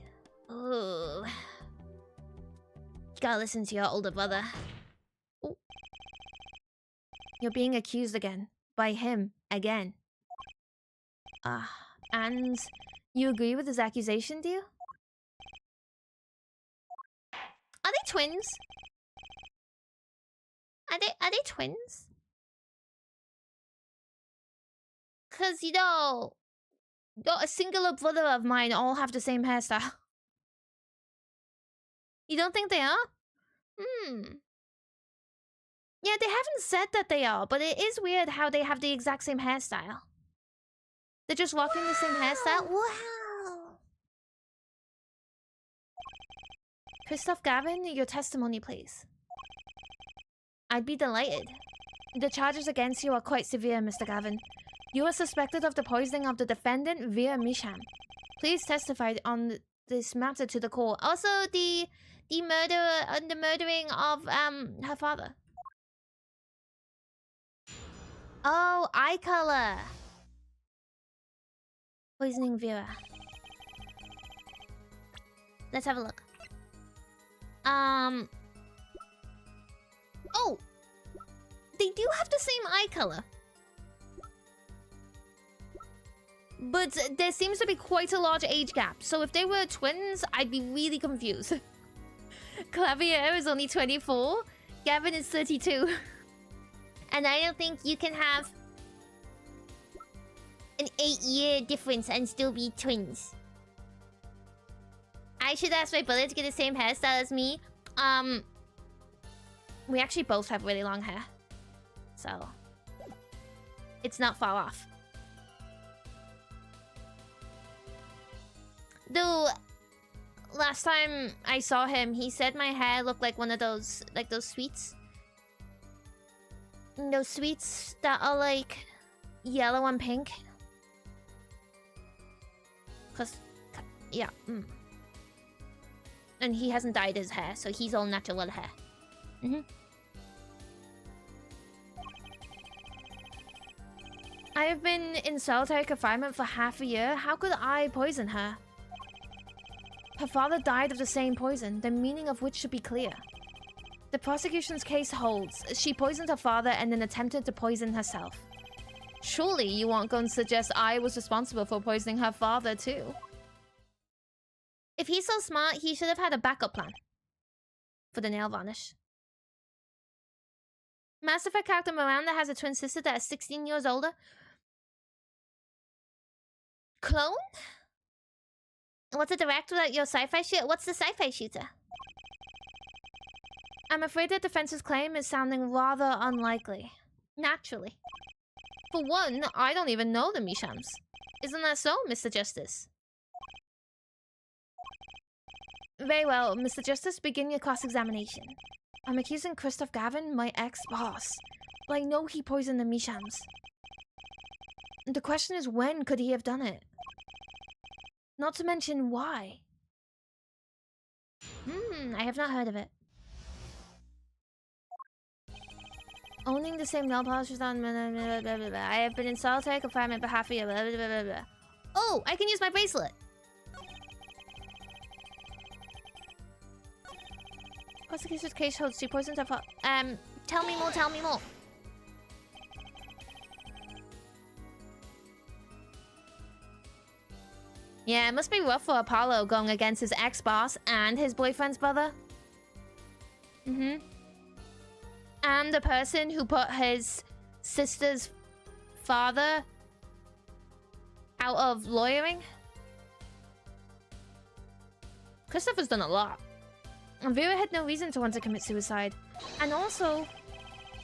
Ooh. You gotta listen to your older brother. Ooh. You're being accused again. By him. Again. And you agree with his accusation, do you? Are they twins? Are they twins? Cause you know, a singular brother of mine all have the same hairstyle. You don't think they are? Yeah, they haven't said that they are, but it is weird how they have the exact same hairstyle. They're just rocking the same hairstyle. Wow. Christoph Gavin, your testimony, please. I'd be delighted. The charges against you are quite severe, Mr. Gavin. You are suspected of the poisoning of the defendant, Vera Misham. Please testify on this matter to the court. Also, the murdering of her father. Oh, eye color. Poisoning Vera. Let's have a look. Oh! They do have the same eye color. But there seems to be quite a large age gap. So if they were twins, I'd be really confused. Clavier is only 24. Gavin is 32. And I don't think you can have an 8-year difference and still be twins. I should ask my brother to get the same hairstyle as me. We actually both have really long hair. So it's not far off. Though last time I saw him, he said my hair looked like one of those, like those sweets. Those sweets that are like yellow and pink. Cause, yeah. And he hasn't dyed his hair, so he's all natural hair. I have been in solitary confinement for half a year. How could I poison her? Her father died of the same poison, the meaning of which should be clear. The prosecution's case holds. She poisoned her father and then attempted to poison herself. Surely you aren't going to suggest I was responsible for poisoning her father too. If he's so smart, he should have had a backup plan for the nail varnish. Mass Effect character Miranda has a twin sister that is 16 years older. Clone? What's a director at your sci-fi shooter? What's the sci-fi shooter? I'm afraid the defense's claim is sounding rather unlikely. Naturally. For one, I don't even know the Mishams. Isn't that so, Mr. Justice? Very well, Mr. Justice, begin your cross-examination. I'm accusing Christoph Gavin, my ex-boss. But I know he poisoned the Mishams. The question is, when could he have done it? Not to mention, why? I have not heard of it. Owning the same nail polish is on... Blah, blah, blah, blah, blah. I have been in solitary confinement for half a year. Blah, blah, blah, blah, blah. Oh, I can use my bracelet. Prosecutor's case holds 2 poisons of... Tell me more, tell me more. Yeah, it must be rough for Apollo going against his ex-boss and his boyfriend's brother. And the person who put his sister's father out of lawyering. Christopher's done a lot. And Vera had no reason to want to commit suicide. And also,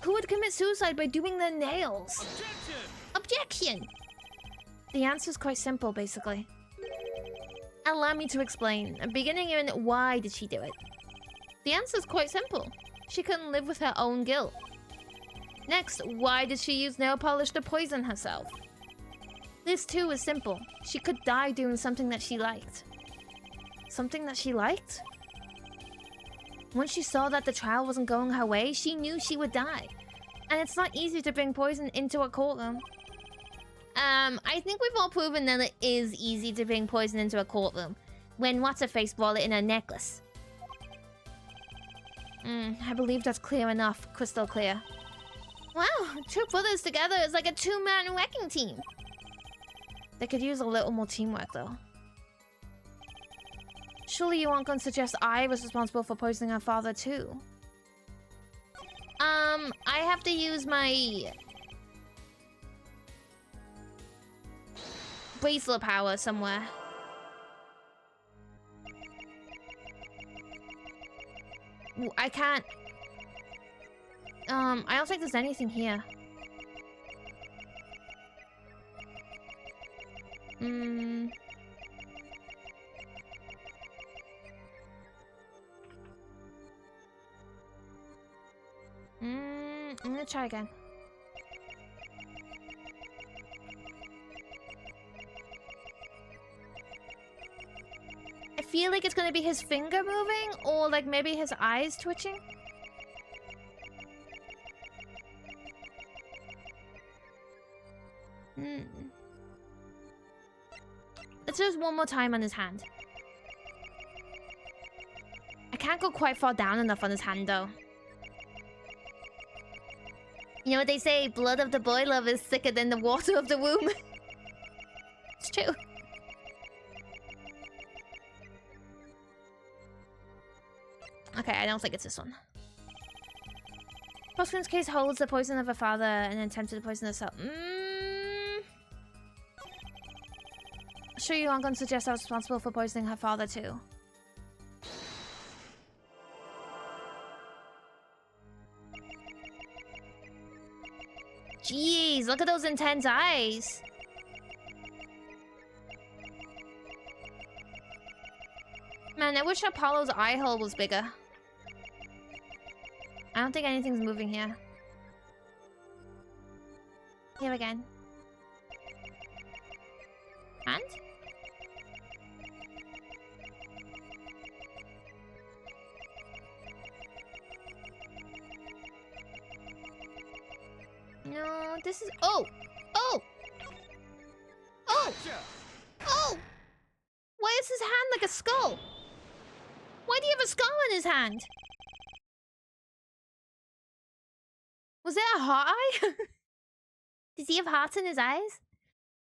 who would commit suicide by doing their nails? Objection! The answer's quite simple, basically. Allow me to explain, beginning in why did she do it? The answer's quite simple. She couldn't live with her own guilt. Next, why did she use nail polish to poison herself? This too is simple. She could die doing something that she liked. Something that she liked? Once she saw that the trial wasn't going her way, she knew she would die. And it's not easy to bring poison into a courtroom. I think we've all proven that it is easy to bring poison into a courtroom. When What's-Her-Face brought it in a necklace. I believe that's clear enough. Crystal clear. Wow, 2 brothers together is like a 2-man wrecking team. They could use a little more teamwork, though. Surely you aren't going to suggest I was responsible for poisoning her father, too? I have to use my... bracelet power somewhere. I can't... I don't think there's anything here. I'm gonna try again. I feel like it's gonna be his finger moving, or like maybe his eyes twitching. Let's just one more time on his hand. I can't go quite far down enough on his hand, though. You know what they say? Blood of the boy love is thicker than the water of the womb. It's true. Okay, I don't think it's this one. Prosecutor's case holds the poison of her father and attempted to poison herself. Sure you aren't going to suggest I was responsible for poisoning her father too? Jeez, look at those intense eyes. Man, I wish Apollo's eye hole was bigger. I don't think anything's moving here. Here again. Hand? No, this is... Oh! Oh! Oh! Oh! Why is his hand like a skull? Why do you have a skull in his hand? Was there a heart eye? Does he have hearts in his eyes?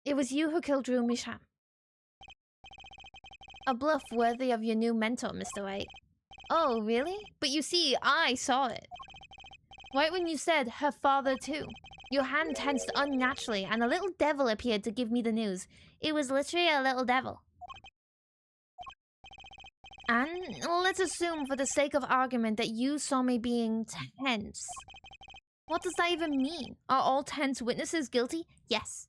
It was you who killed Drew Misham. A bluff worthy of your new mentor, Mr. White. Oh, really? But you see, I saw it. Right when you said, her father too. Your hand tensed unnaturally, and a little devil appeared to give me the news. It was literally a little devil. And let's assume, for the sake of argument, that you saw me being tense. What does that even mean? Are all tense witnesses guilty? Yes.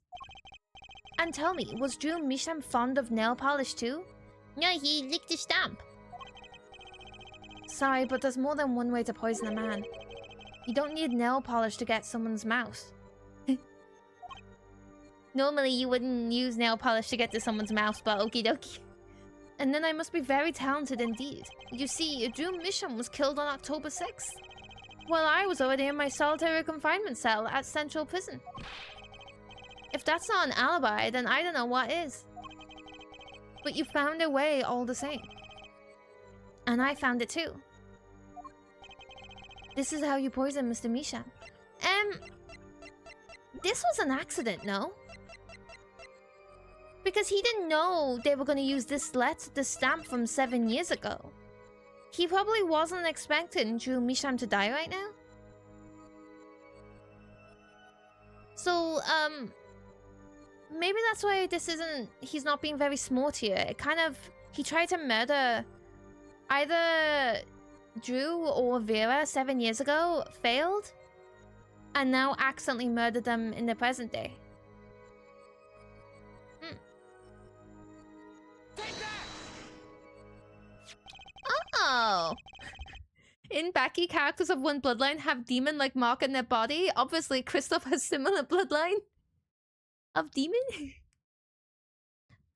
And tell me, was Drew Misham fond of nail polish too? No, he licked the stamp. Sorry, but there's more than one way to poison a man. You don't need nail polish to get someone's mouth. Normally, you wouldn't use nail polish to get to someone's mouth, but okie dokie. And then I must be very talented indeed. You see, Drew Misham was killed on October 6th. Well, I was already in my solitary confinement cell at Central Prison. If that's not an alibi, then I don't know what is. But you found a way all the same. And I found it too. This is how you poisoned Mr. Misham. This was an accident, no? Because he didn't know they were going to use this stamp from 7 years ago. He probably wasn't expecting Drew Misham to die right now. So, maybe that's why he's not being very smart here. It kind of, he tried to murder either Drew or Vera 7 years ago, failed, and now accidentally murdered them in the present day. Oh. In Becky, characters of one bloodline have demon-like mark in their body. Obviously, Kristoff has similar bloodline of demon.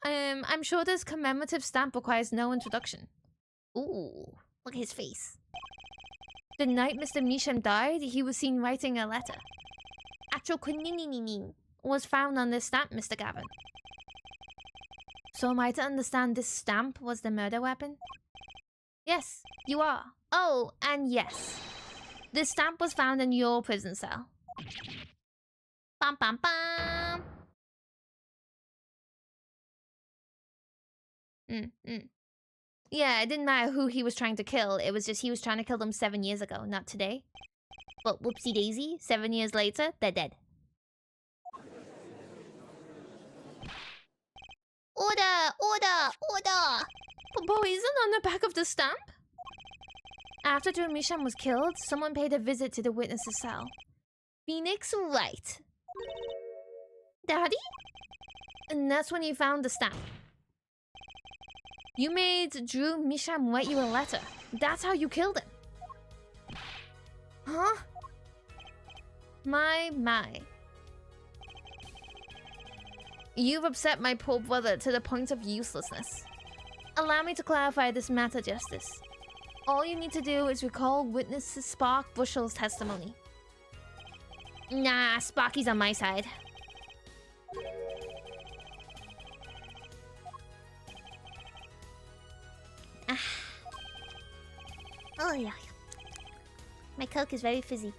I'm sure this commemorative stamp requires no introduction. Ooh, look at his face. The night Mr. Misham died, he was seen writing a letter. Actual quinine was found on this stamp, Mr. Gavin. So am I to understand this stamp was the murder weapon? Yes, you are. Oh, and yes. This stamp was found in your prison cell. Bam bam bam! Yeah, it didn't matter who he was trying to kill. It was just he was trying to kill them 7 years ago, not today. But whoopsie daisy, 7 years later, they're dead. Order! Order! Order! Poison on the back of the stamp? After Drew Misham was killed, someone paid a visit to the witness's cell. Phoenix Wright. Daddy? And that's when you found the stamp. You made Drew Misham write you a letter. That's how you killed him. Huh? My. You've upset my poor brother to the point of uselessness. Allow me to clarify this matter, Justice. All you need to do is recall witness Spark Bushel's testimony. Nah, Sparky's on my side. Oh yeah. My Coke is very fizzy.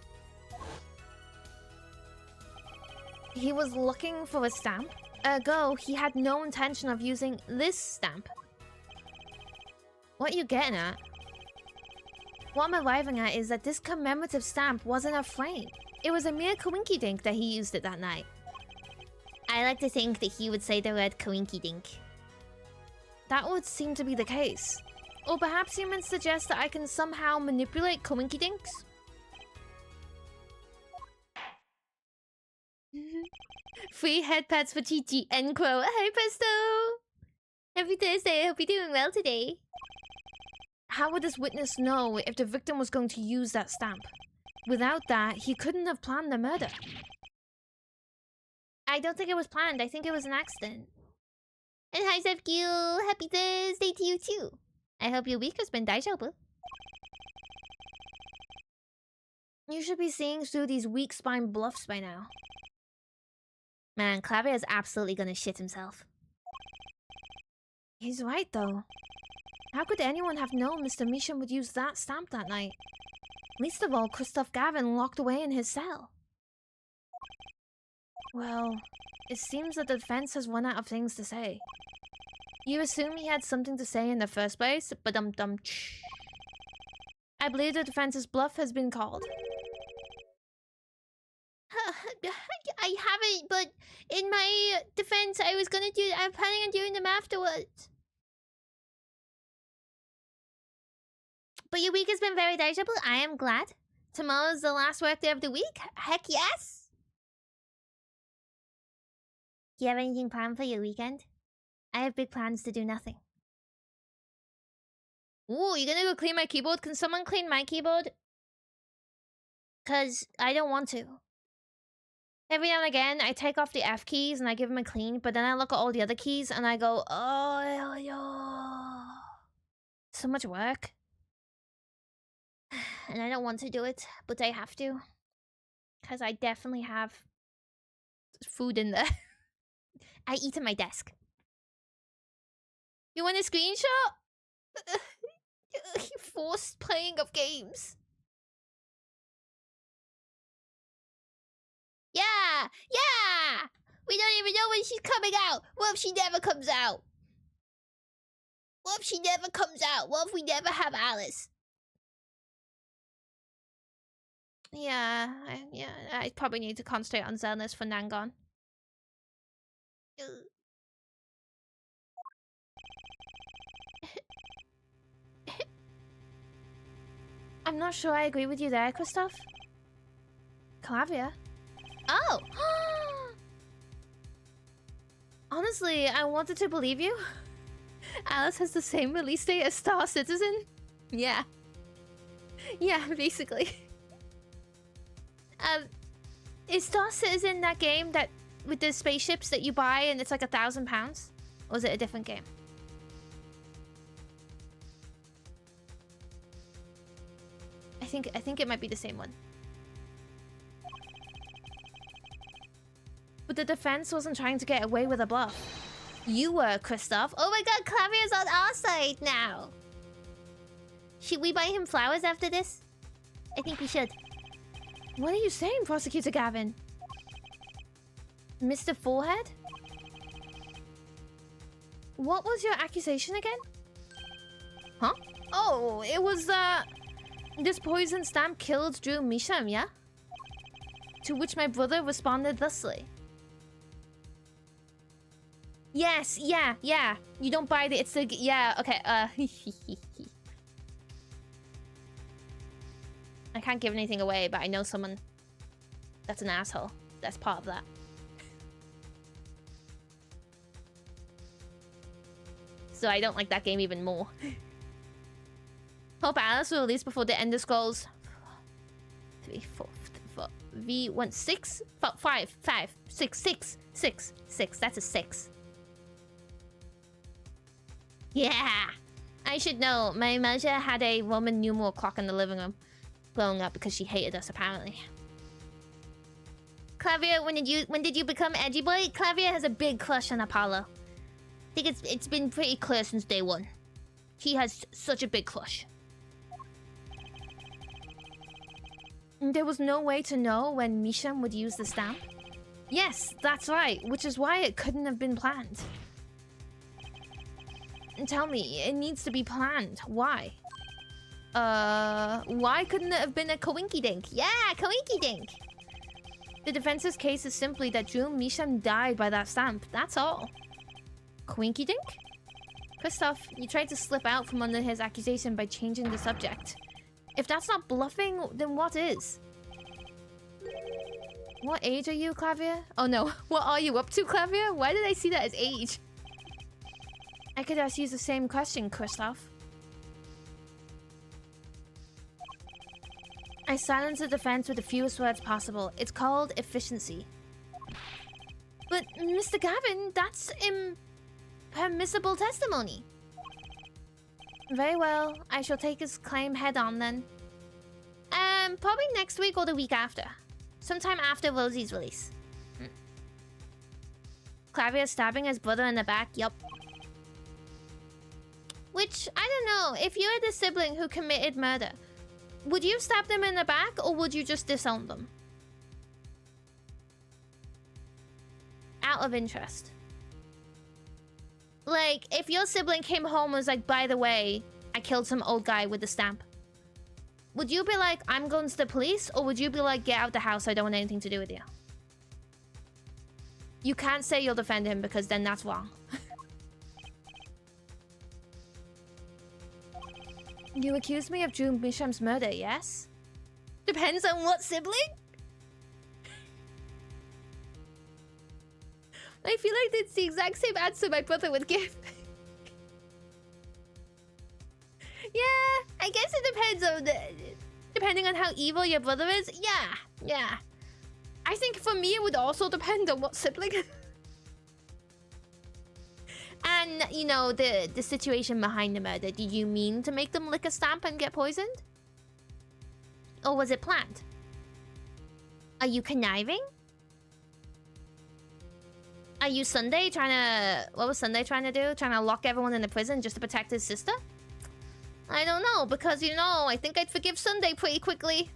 He was looking for a stamp. Ergo, he had no intention of using this stamp. What are you getting at? What I'm arriving at is that this commemorative stamp wasn't a frame. It was a mere coinky-dink that he used it that night. I like to think that he would say the word coinky-dink. That would seem to be the case. Or perhaps humans suggest that I can somehow manipulate coinky-dinks? Free head pads for Chi-Chi, end quote. Hi, Pesto! Happy Thursday, I hope you're doing well today. How would this witness know if the victim was going to use that stamp? Without that, he couldn't have planned the murder. I don't think it was planned. I think it was an accident. And hi, Zefgil. Happy Thursday to you too. I hope your week has been daijoubu. You should be seeing through these weak spine bluffs by now. Man, Clavier is absolutely gonna shit himself. He's right, though. How could anyone have known Mr. Misham would use that stamp that night? Least of all, Kristoff Gavin locked away in his cell. Well, it seems that the defense has run out of things to say. You assume he had something to say in the first place, but I believe the defense's bluff has been called. I haven't, but in my defense, I'm planning on doing them afterwards. But your week has been very daijoubu. I am glad. Tomorrow's the last work day of the week. Heck yes! Do you have anything planned for your weekend? I have big plans to do nothing. Ooh, you gonna go clean my keyboard? Can someone clean my keyboard? Cause I don't want to. Every now and again, I take off the F keys and I give them a clean, but then I look at all the other keys and I go, oh, yo. So much work. And I don't want to do it, but I have to. Because I definitely have food in there. I eat at my desk. You want a screenshot? Forced playing of games. Yeah! Yeah! We don't even know when she's coming out. What if she never comes out? What if she never comes out? What if we never have Alice? Yeah, I probably need to concentrate on Xelnis for Nangon. I'm not sure I agree with you there, Christoph. Clavia? Oh! Honestly, I wanted to believe you. Alice has the same release date as Star Citizen? Yeah. Yeah, basically. Is Star Citizen that game that with the spaceships that you buy and it's like £1,000? Or is it a different game? I think it might be the same one. But the defense wasn't trying to get away with a bluff. You were, Christoph. Oh my god, Clavia's on our side now. Should we buy him flowers after this? I think we should. What are you saying, Prosecutor Gavin? Mr. Forehead? What was your accusation again? Huh? Oh, it was, this poison stamp killed Drew Misham, yeah? To which my brother responded thusly. Yes, yeah. You don't buy the... It's the... Yeah, okay, I can't give anything away, but I know someone that's an asshole. That's part of that. So I don't like that game even more. Hope Alice will release before the Ender Scrolls 3, 4, V1, 6, 5, 6. That's a 6. Yeah! I should know. My mother had a Roman numeral clock in the living room growing up because she hated us, apparently. Clavia, when did you become edgy boy? Clavia has a big crush on Apollo. I think it's been pretty clear since day one. He has such a big crush. There was no way to know when Misham would use the stamp? Yes, that's right, which is why it couldn't have been planned. And tell me, it needs to be planned. Why? Why couldn't it have been a coinky-dink? Yeah, coinky-dink! The defense's case is simply that Drew Misham died by that stamp. That's all. Coinky-dink? Christoph, you tried to slip out from under his accusation by changing the subject. If that's not bluffing, then what is? What age are you, Clavia? Oh no, what are you up to, Clavia? Why did I see that as age? I could ask you the same question, Christoph. I silence the defense with the fewest words possible. It's called efficiency. But, Mr. Gavin, that's impermissible testimony. Very well. I shall take his claim head on then. Probably next week or the week after. Sometime after Rosie's release. Clavia stabbing his brother in the back, yup. Which, I don't know, if you had a sibling who committed murder, would you stab them in the back or would you just disown them? Out of interest. Like, if your sibling came home and was like, by the way, I killed some old guy with the stamp. Would you be like, I'm going to the police? Or would you be like, get out the house, I don't want anything to do with you? You can't say you'll defend him because then that's wrong. You accuse me of Drew Misham's murder, yes? Depends on what sibling? I feel like it's the exact same answer my brother would give. Yeah, I guess it depends on depending on how evil your brother is. Yeah. I think for me it would also depend on what sibling. And, you know, the situation behind the murder. Did you mean to make them lick a stamp and get poisoned? Or was it planned? Are you conniving? Are you Sunday trying to... What was Sunday trying to do? Trying to lock everyone in the prison just to protect his sister? I don't know, because, you know, I think I'd forgive Sunday pretty quickly.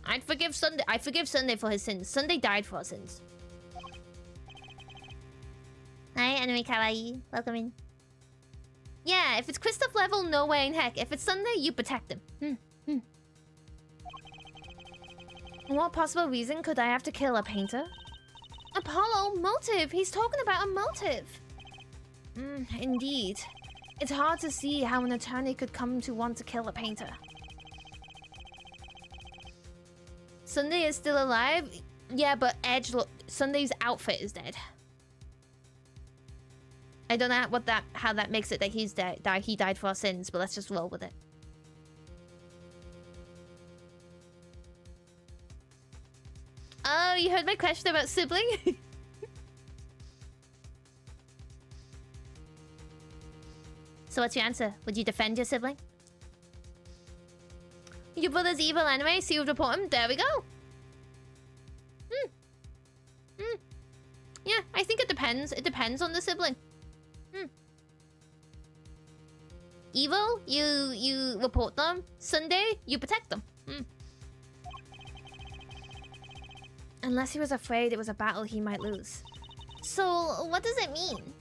I'd forgive Sunday. I forgive Sunday for his sins. Sunday died for our sins. Hi, Anime Kawaii. Welcome in. Yeah, if it's Kristoff level, no way in heck. If it's Sunday, you protect him. What possible reason could I have to kill a painter? Apollo, motive. He's talking about a motive. Indeed. It's hard to see how an attorney could come to want to kill a painter. Sunday is still alive? Yeah, but Edge, look, Sunday's outfit is dead. I don't know how that makes it that he's dead. He died for our sins, but let's just roll with it. Oh, you heard my question about sibling? So what's your answer? Would you defend your sibling? Your brother's evil anyway, so you would report him? There we go. Yeah, I think it depends. It depends on the sibling. Evil, you report them. Sunday, you protect them. Unless he was afraid it was a battle he might lose. So, what does it mean?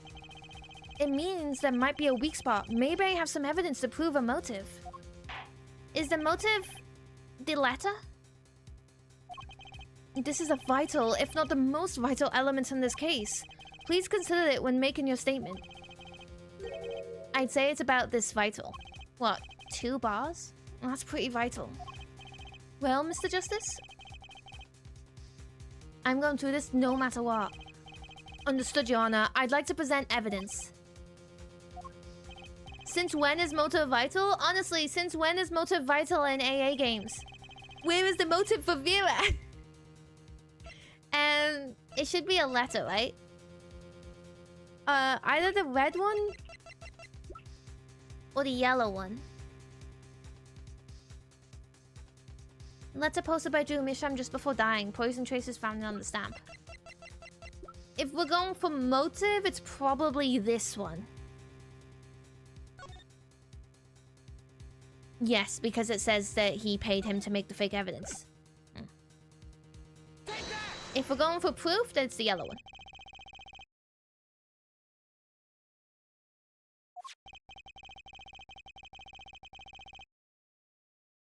It means there might be a weak spot. Maybe I have some evidence to prove a motive. Is the motive the letter? This is a vital, if not the most vital element in this case. Please consider it when making your statement. I'd say it's about this vital. What, 2 bars? That's pretty vital. Well, Mr. Justice? I'm going through this no matter what. Understood, Your Honor. I'd like to present evidence. Since when is motive vital? Honestly, since when is motive vital in AA games? Where is the motive for Vera? It should be a letter, right? Either the red one or the yellow one. Letter posted by Drew Misham just before dying. Poison traces found on the stamp. If we're going for motive, it's probably this one. Yes, because it says that he paid him to make the fake evidence. If we're going for proof, then it's the yellow one.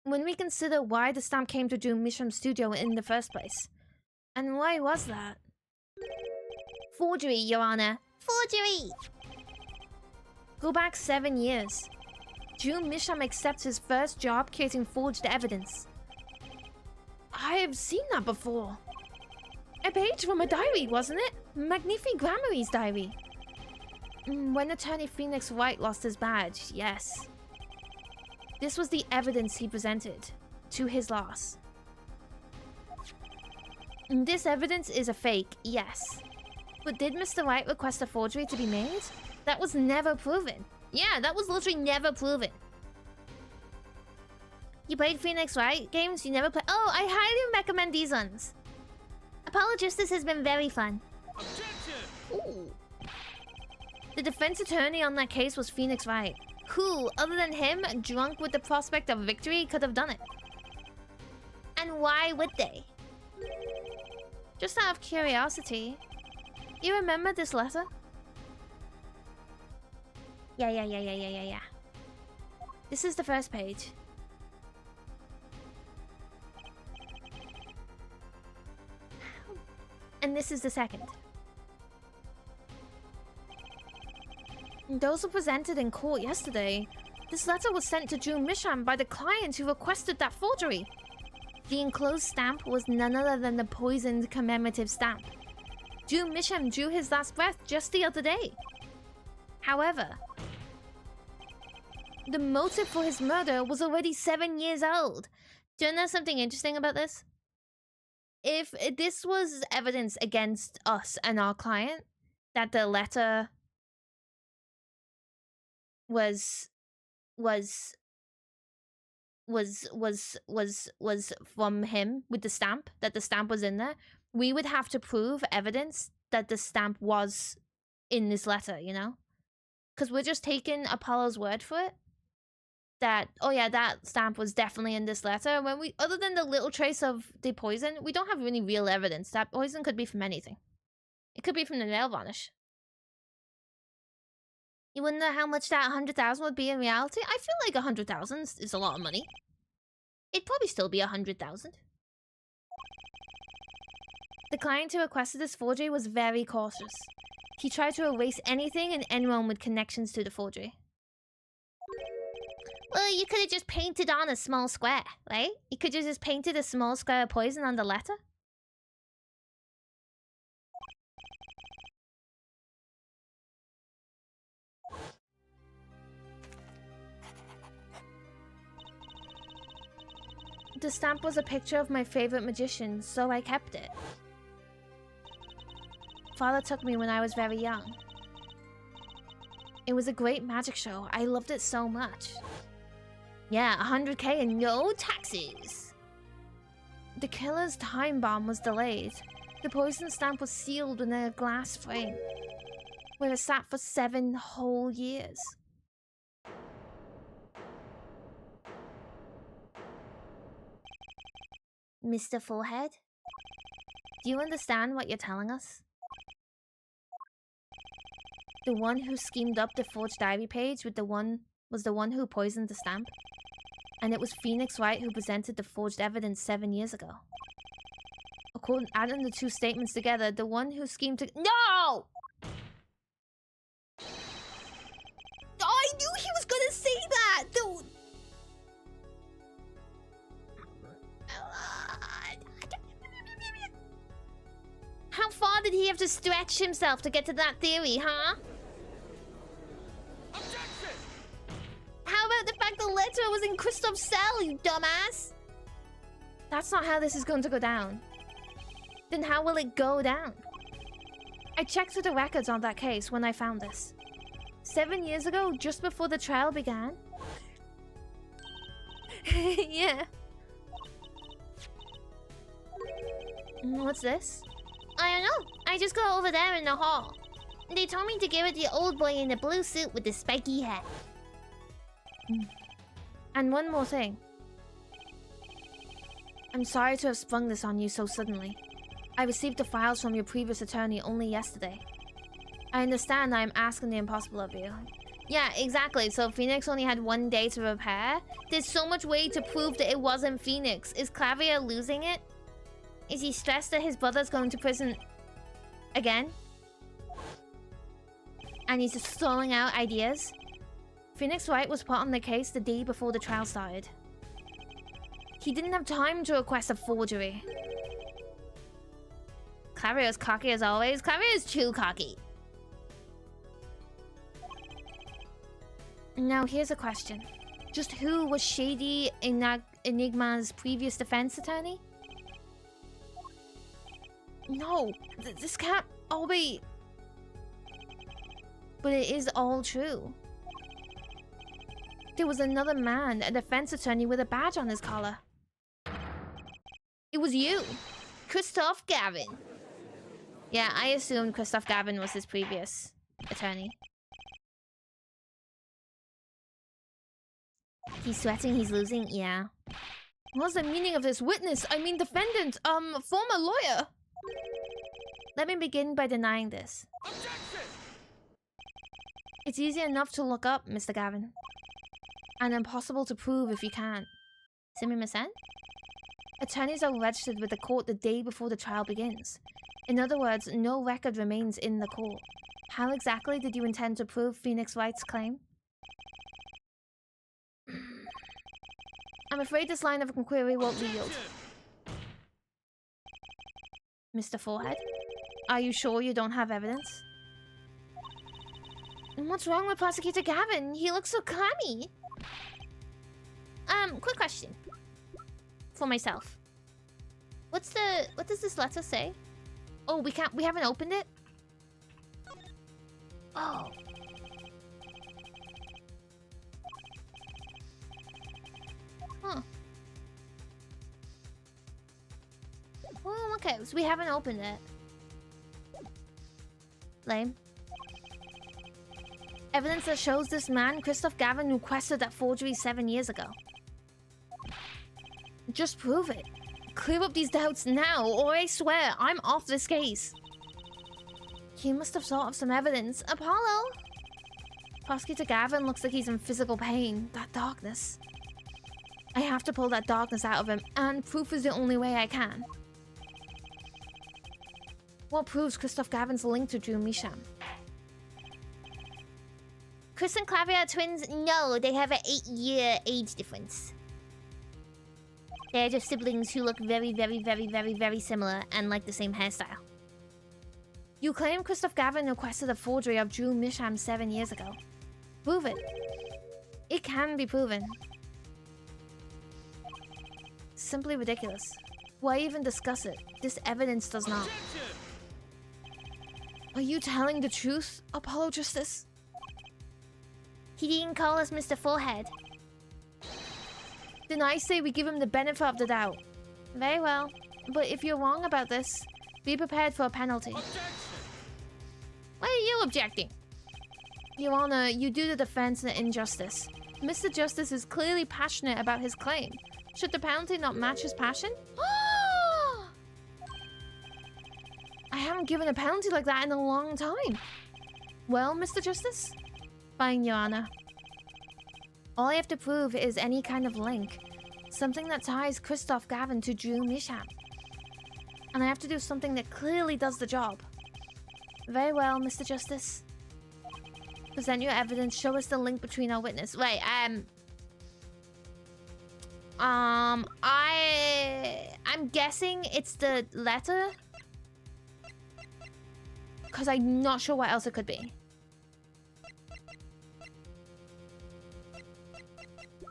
When we consider why the stamp came to Drew Misham's studio in the first place. And why was that? Forgery, Your Honor. Forgery! Go back 7 years. Drew Misham accepts his first job creating forged evidence. I have seen that before. A page from a diary, wasn't it? Magnifique Grammary's diary. When Attorney Phoenix Wright lost his badge, yes. This was the evidence he presented to his loss. This evidence is a fake, yes. But did Mr. Wright request a forgery to be made? That was never proven. Yeah, that was literally never proven. You played Phoenix Wright games? You never played... Oh, I highly recommend these ones. Apollo Justice has been very fun. Ooh. The defense attorney on that case was Phoenix Wright. Who, other than him, drunk with the prospect of victory, could have done it? And why would they? Just out of curiosity. You remember this letter? Yeah. This is the first page. And this is the second. Those were presented in court yesterday. This letter was sent to Drew Misham by the client who requested that forgery. The enclosed stamp was none other than the poisoned commemorative stamp. Drew Misham drew his last breath just the other day. However, the motive for his murder was already 7 years old. Do you know something interesting about this? If this was evidence against us and our client, that the letter was was from him with the stamp, that the stamp was in there, we would have to prove evidence that the stamp was in this letter, you know? Because we're just taking Apollo's word for it. That, oh yeah, that stamp was definitely in this letter. When we, other than the little trace of the poison, we don't have any real evidence. That poison could be from anything. It could be from the nail varnish. You wonder how much that 100,000 would be in reality? I feel like 100,000 is a lot of money. It'd probably still be 100,000. The client who requested this forgery was very cautious. He tried to erase anything and anyone with connections to the forgery. Well, you could have just painted on a small square, right? You could have just painted a small square of poison on the letter. The stamp was a picture of my favorite magician, so I kept it. Father took me when I was very young. It was a great magic show. I loved it so much. Yeah, 100K and no taxes. The killer's time bomb was delayed. The poison stamp was sealed in a glass frame, where it sat for 7 whole years. Mr. Forehead? Do you understand what you're telling us? The one who schemed up the forged diary page was the one who poisoned the stamp. And it was Phoenix Wright who presented the forged evidence 7 years ago. Adding the two statements together, the one who schemed to— No! Oh, I knew he was gonna say that! Dude! How far did he have to stretch himself to get to that theory, huh? Objection! How about the fact the letter was in Kristoff's cell, you dumbass? That's not how this is going to go down. Then how will it go down? I checked through the records on that case when I found this. 7 years ago, just before the trial began. Yeah. What's this? I don't know. I just got over there in the hall. They told me to give it to the old boy in the blue suit with the spiky hat. And one more thing. I'm sorry to have sprung this on you so suddenly. I received the files from your previous attorney only yesterday. I understand I'm asking the impossible of you. Yeah, exactly. So Phoenix only had 1 day to repair. There's so much way to prove that it wasn't Phoenix. Is Clavier losing it? Is he stressed that his brother's going to prison again? And he's just throwing out ideas? Phoenix Wright was put on the case the day before the trial started. He didn't have time to request a forgery. Clavier's cocky as always. Clavier is too cocky. Now here's a question. Just who was Shady Enigma's previous defense attorney? No, this can't all be... But it is all true. There was another man, a defense attorney with a badge on his collar. It was you, Kristoff Gavin. Yeah, I assumed Kristoff Gavin was his previous attorney. He's sweating, he's losing, yeah. What's the meaning of this witness? I mean defendant, former lawyer. Let me begin by denying this. Objection! It's easy enough to look up, Mr. Gavin. And impossible to prove if you can't. Simi-masen? Attorneys are registered with the court the day before the trial begins. In other words, no record remains in the court. How exactly did you intend to prove Phoenix Wright's claim? I'm afraid this line of inquiry won't yield. Mr. Forehead, are you sure you don't have evidence? What's wrong with Prosecutor Gavin? He looks so clammy. Quick question. For myself. What does this letter say? Oh, we haven't opened it? Oh. Huh. Oh, okay, so we haven't opened it. Lame. Evidence that shows this man, Christoph Gavin, requested that forgery 7 years ago. Just prove it. Clear up these doubts now, or I swear I'm off this case. He must have thought of some evidence. Apollo! Prosecutor Gavin looks like he's in physical pain. That darkness. I have to pull that darkness out of him, and proof is the only way I can. What proves Christoph Gavin's link to Drew Misham? Chris and Clavia are twins? No, they have an 8-year age difference. They're just siblings who look very, very, very, very, very similar and like the same hairstyle. You claim Christoph Gavin requested a forgery of Drew Misham 7 years ago. Prove it. It can be proven. Simply ridiculous. Why even discuss it? This evidence does not. Are you telling the truth, Apollo Justice? He didn't call us Mr. Forehead. Then I say we give him the benefit of the doubt. Very well. But if you're wrong about this, be prepared for a penalty. Objection. Why are you objecting? Your Honor, you do the defense an injustice. Mr. Justice is clearly passionate about his claim. Should the penalty not match his passion? I haven't given a penalty like that in a long time. Well, Mr. Justice? Fine, Your Honor. All I have to prove is any kind of link. Something that ties Christoph Gavin to Drew Misham. And I have to do something that clearly does the job. Very well, Mr. Justice. Present your evidence. Show us the link between our witness. Wait, I'm guessing it's the letter. Because I'm not sure what else it could be.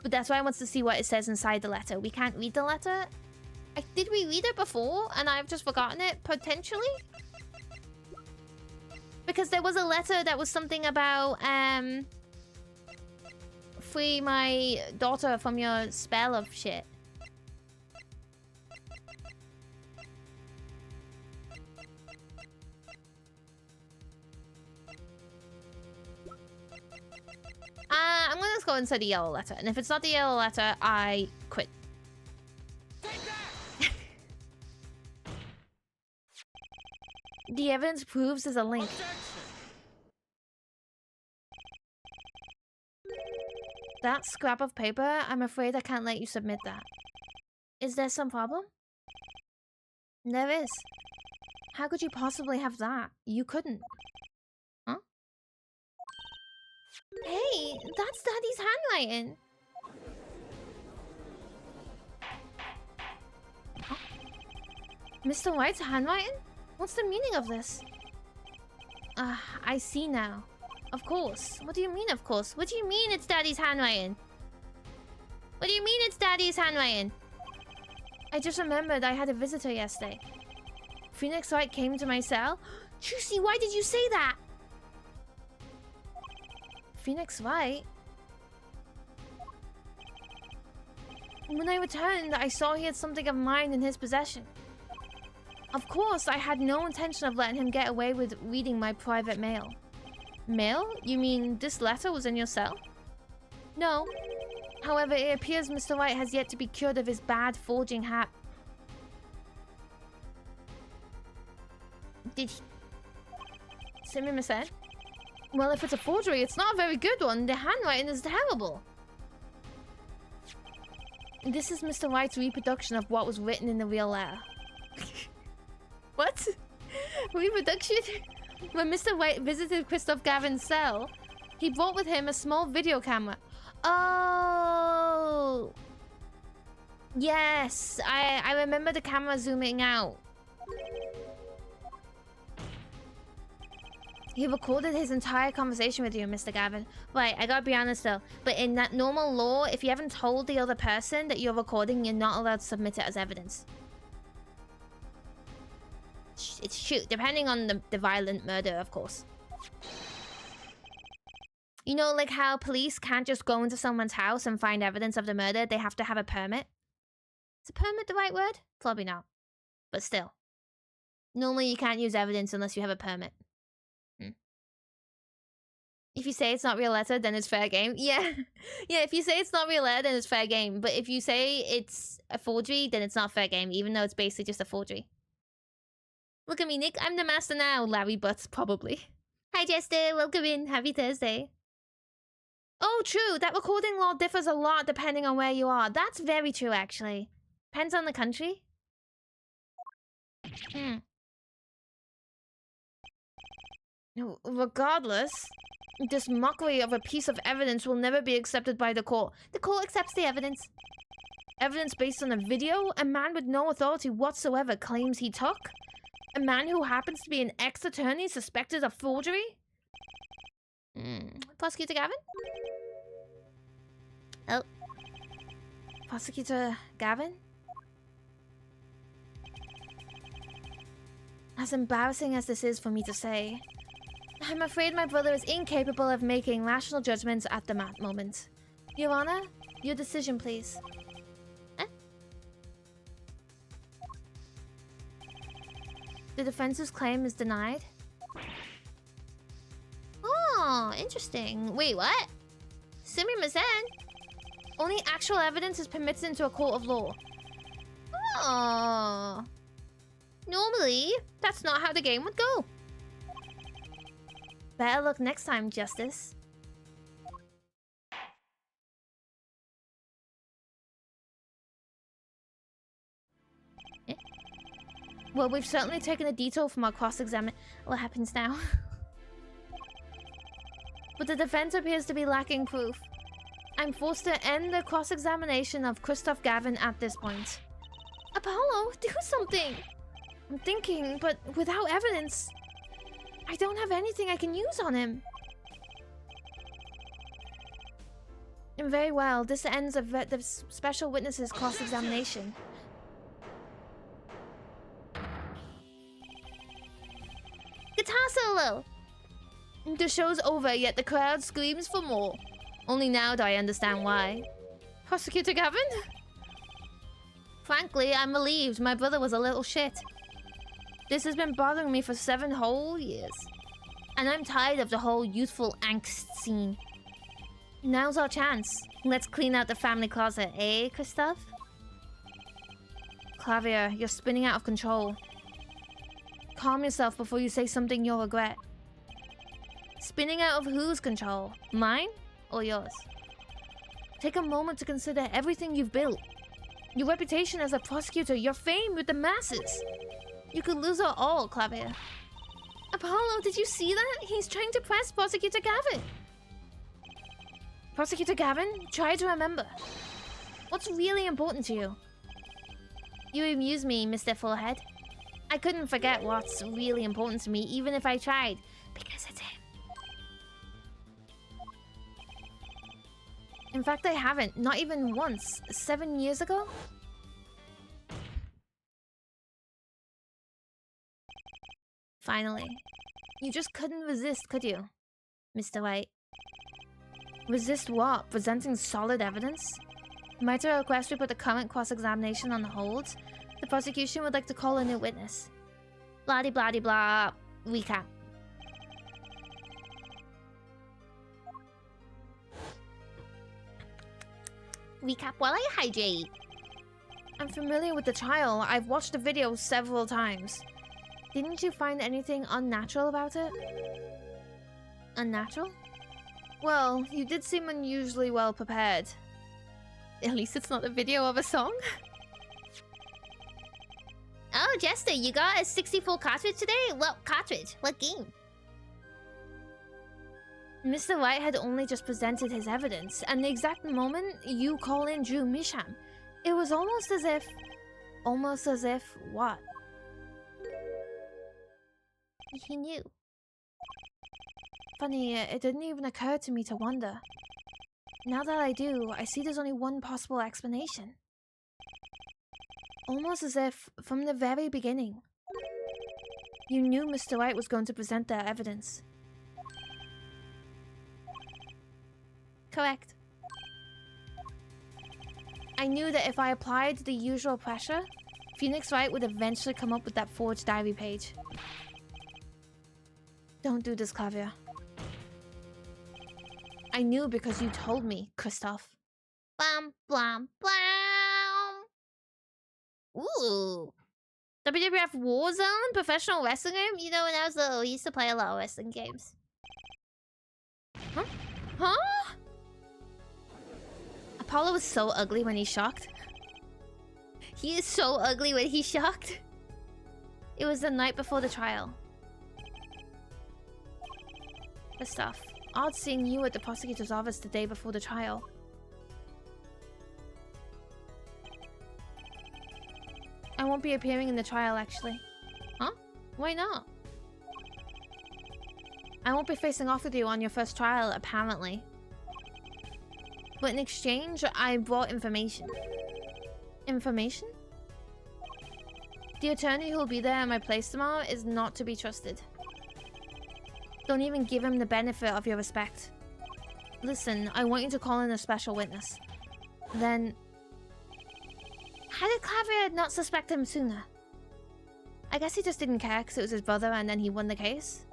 But that's why I want to see what it says inside the letter. We can't read the letter. Did we read it before and I've just forgotten it? Potentially? Because there was a letter that was something about free my daughter from your spell of shit. I'm gonna just go inside the yellow letter, and if it's not the yellow letter, I quit. The evidence proves there's a link. That scrap of paper, I'm afraid I can't let you submit that. Is there some problem? There is. How could you possibly have that? You couldn't. Huh? Hey, that's Daddy's handwriting. Huh? Mr. White's handwriting? What's the meaning of this? I see now. Of course. What do you mean, of course? What do you mean it's Daddy's handwriting? What do you mean it's Daddy's handwriting? I just remembered I had a visitor yesterday. Phoenix White came to my cell. Juicy, why did you say that? Phoenix White? When I returned, I saw he had something of mine in his possession. Of course, I had no intention of letting him get away with reading my private mail. Mail? You mean this letter was in your cell? No. However, it appears Mr. White has yet to be cured of his bad forging hat. Did he... Simima said? Well, if it's a forgery, it's not a very good one. The handwriting is terrible. This is Mr. White's reproduction of what was written in the real letter. What? Reproduction? When Mr. White visited Christoph Gavin's cell, he brought with him a small video camera. Oh! Yes, I remember the camera zooming out. He recorded his entire conversation with you, Mr. Gavin. Right, I gotta be honest though. But in that normal law, if you haven't told the other person that you're recording, you're not allowed to submit it as evidence. It's true, depending on the violent murder, of course. You know, like how police can't just go into someone's house and find evidence of the murder. They have to have a permit. Is a permit the right word? Probably not. But still. Normally you can't use evidence unless you have a permit. If you say it's not real letter, then it's fair game. Yeah. Yeah, if you say it's not real letter, then it's fair game. But if you say it's a forgery, then it's not fair game, even though it's basically just a forgery. Look at me, Nick. I'm the master now. Larry Butts, probably. Hi, Jester. Welcome in. Happy Thursday. Oh, true. That recording law differs a lot depending on where you are. That's very true, actually. Depends on the country. Regardless, this mockery of a piece of evidence will never be accepted by the court. The court accepts the evidence. Evidence based on a video a man with no authority whatsoever claims he took? A man who happens to be an ex-attorney suspected of forgery? Prosecutor Gavin? Oh. Prosecutor Gavin? As embarrassing as this is for me to say, I'm afraid my brother is incapable of making rational judgments at the moment. Your Honor, your decision, please. The defense's claim is denied. Oh, interesting. Wait, what? Sumi-masen? Only actual evidence is permitted into a court of law. Oh. Normally, that's not how the game would go. Better luck next time, Justice. Well, we've certainly taken a detour from our cross-examination. What happens now? But the defense appears to be lacking proof. I'm forced to end the cross-examination of Christoph Gavin at this point. Apollo, do something! I'm thinking, but without evidence, I don't have anything I can use on him. Very well, this ends the special witness's cross-examination. Guitar solo! The show's over, yet the crowd screams for more. Only now do I understand why. Prosecutor Gavin? Frankly, I'm relieved. My brother was a little shit. This has been bothering me for 7 whole years. And I'm tired of the whole youthful angst scene. Now's our chance. Let's clean out the family closet, eh, Christoph? Clavier, you're spinning out of control. Calm yourself before you say something you'll regret. Spinning out of whose control? Mine or yours? Take a moment to consider everything you've built. Your reputation as a prosecutor, your fame with the masses. You could lose it all, Clavier. Apollo, did you see that? He's trying to press Prosecutor Gavin. Prosecutor Gavin, try to remember. What's really important to you? You amuse me, Mr. Forehead. I couldn't forget what's really important to me, even if I tried. Because it's him. In fact, I haven't. Not even once. 7 years ago? Finally. You just couldn't resist, could you? Mr. White. Resist what? Presenting solid evidence? Might I request we put the current cross-examination on hold? The prosecution would like to call a new witness. Blah-de-blah-de-blah. Recap. Recap while I hydrate. I'm familiar with the trial. I've watched the video several times. Didn't you find anything unnatural about it? Unnatural? Well, you did seem unusually well prepared. At least it's not a video of a song. Oh, Jester, you got a 64 cartridge today? What cartridge? What game? Mr. White had only just presented his evidence, and the exact moment you call in Drew Misham, it was almost as if... Almost as if what? He knew. Funny, it didn't even occur to me to wonder. Now that I do, I see there's only one possible explanation. Almost as if, from the very beginning, you knew Mr. White was going to present their evidence. Correct. I knew that if I applied the usual pressure, Phoenix Wright would eventually come up with that forged diary page. Don't do this, Clavier. I knew because you told me, Christoph. Blam, blam, blam. Ooh. WWF Warzone? Professional wrestling game? You know, when I was little, we used to play a lot of wrestling games. Huh? Huh? Apollo was so ugly when he's shocked. He is so ugly when he's shocked. It was the night before the trial. The stuff. Odd seeing you at the prosecutor's office the day before the trial. I won't be appearing in the trial, actually. Huh? Why not? I won't be facing off with you on your first trial, apparently. But in exchange, I brought information. Information? The attorney who will be there at my place tomorrow is not to be trusted. Don't even give him the benefit of your respect. Listen, I want you to call in a special witness. Then... How did Clavier not suspect him sooner? I guess he just didn't care because it was his brother and then he won the case.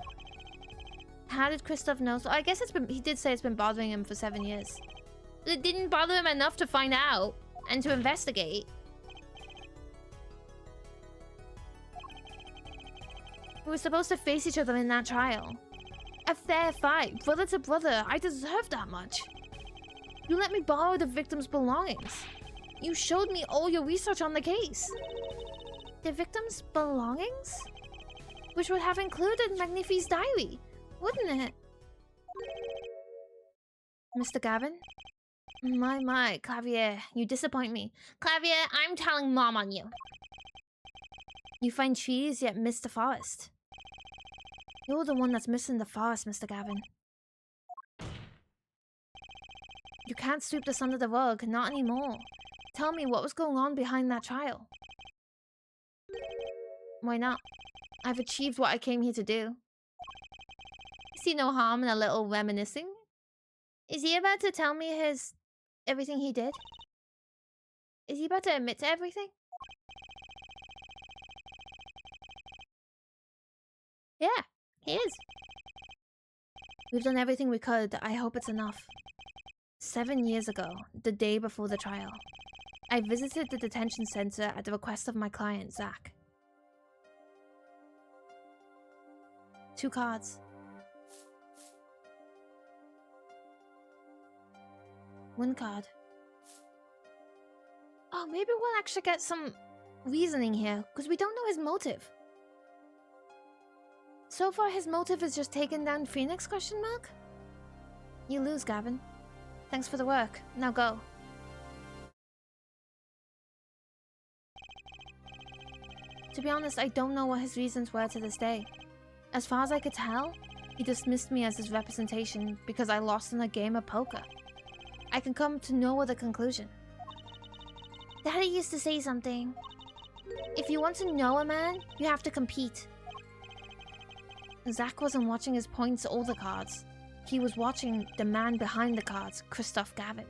How did Christoph know? So I guess he did say it's been bothering him for 7 years. It didn't bother him enough to find out and to investigate. We were supposed to face each other in that trial. A fair fight, brother to brother. I deserve that much. You let me borrow the victim's belongings. You showed me all your research on the case. The victim's belongings? Which would have included Magnifi's diary, wouldn't it? Mr. Gavin? My, Clavier, you disappoint me. Clavier, I'm telling Mom on you. You find trees yet miss the forest. You're the one that's missing the forest, Mr. Gavin. You can't sweep this under the rug, not anymore. Tell me what was going on behind that trial. Why not? I've achieved what I came here to do. I see no harm in a little reminiscing. Is he about to tell me everything he did? Is he about to admit to everything? Yeah, he is. We've done everything we could. I hope it's enough. 7 years ago, the day before the trial, I visited the detention center at the request of my client, Zach. 2 cards. 1 card. Oh, maybe we'll actually get some reasoning here, because we don't know his motive. So far, his motive is just taking down Phoenix, ? You lose, Gavin. Thanks for the work. Now go. To be honest, I don't know what his reasons were to this day. As far as I could tell, he dismissed me as his representation because I lost in a game of poker. I can come to no other conclusion. Daddy used to say something. If you want to know a man, you have to compete. Zach wasn't watching his points or the cards. He was watching the man behind the cards, Christoph Gavin.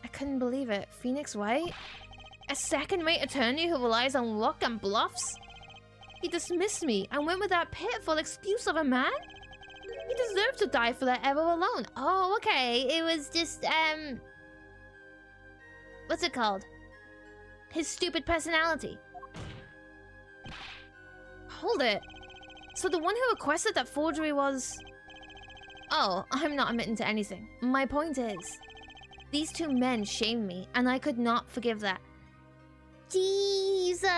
I couldn't believe it. Phoenix Wright? A second-rate attorney who relies on luck and bluffs? He dismissed me and went with that pitiful excuse of a man? He deserved to die for that error alone. Oh, okay. It was just, what's it called? His stupid personality. Hold it. So the one who requested that forgery was... Oh, I'm not admitting to anything. My point is, these 2 men shamed me, and I could not forgive that. Jesus!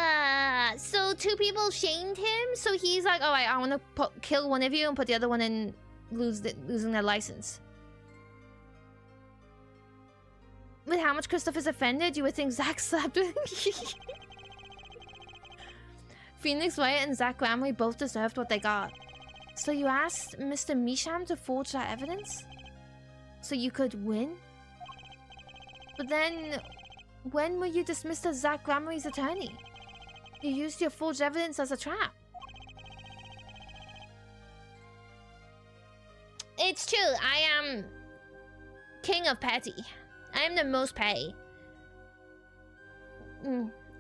So 2 people shamed him? So he's like, alright, I want to kill one of you and put the other one in losing their license. With how much Christoph is offended, you would think Zach slapped him. Phoenix Wright and Zach Gramley both deserved what they got. So you asked Mr. Misham to forge that evidence? So you could win? But then, when were you dismissed as Zach Gramley's attorney? You used your forged evidence as a trap. It's true. I am king of petty. I am the most petty.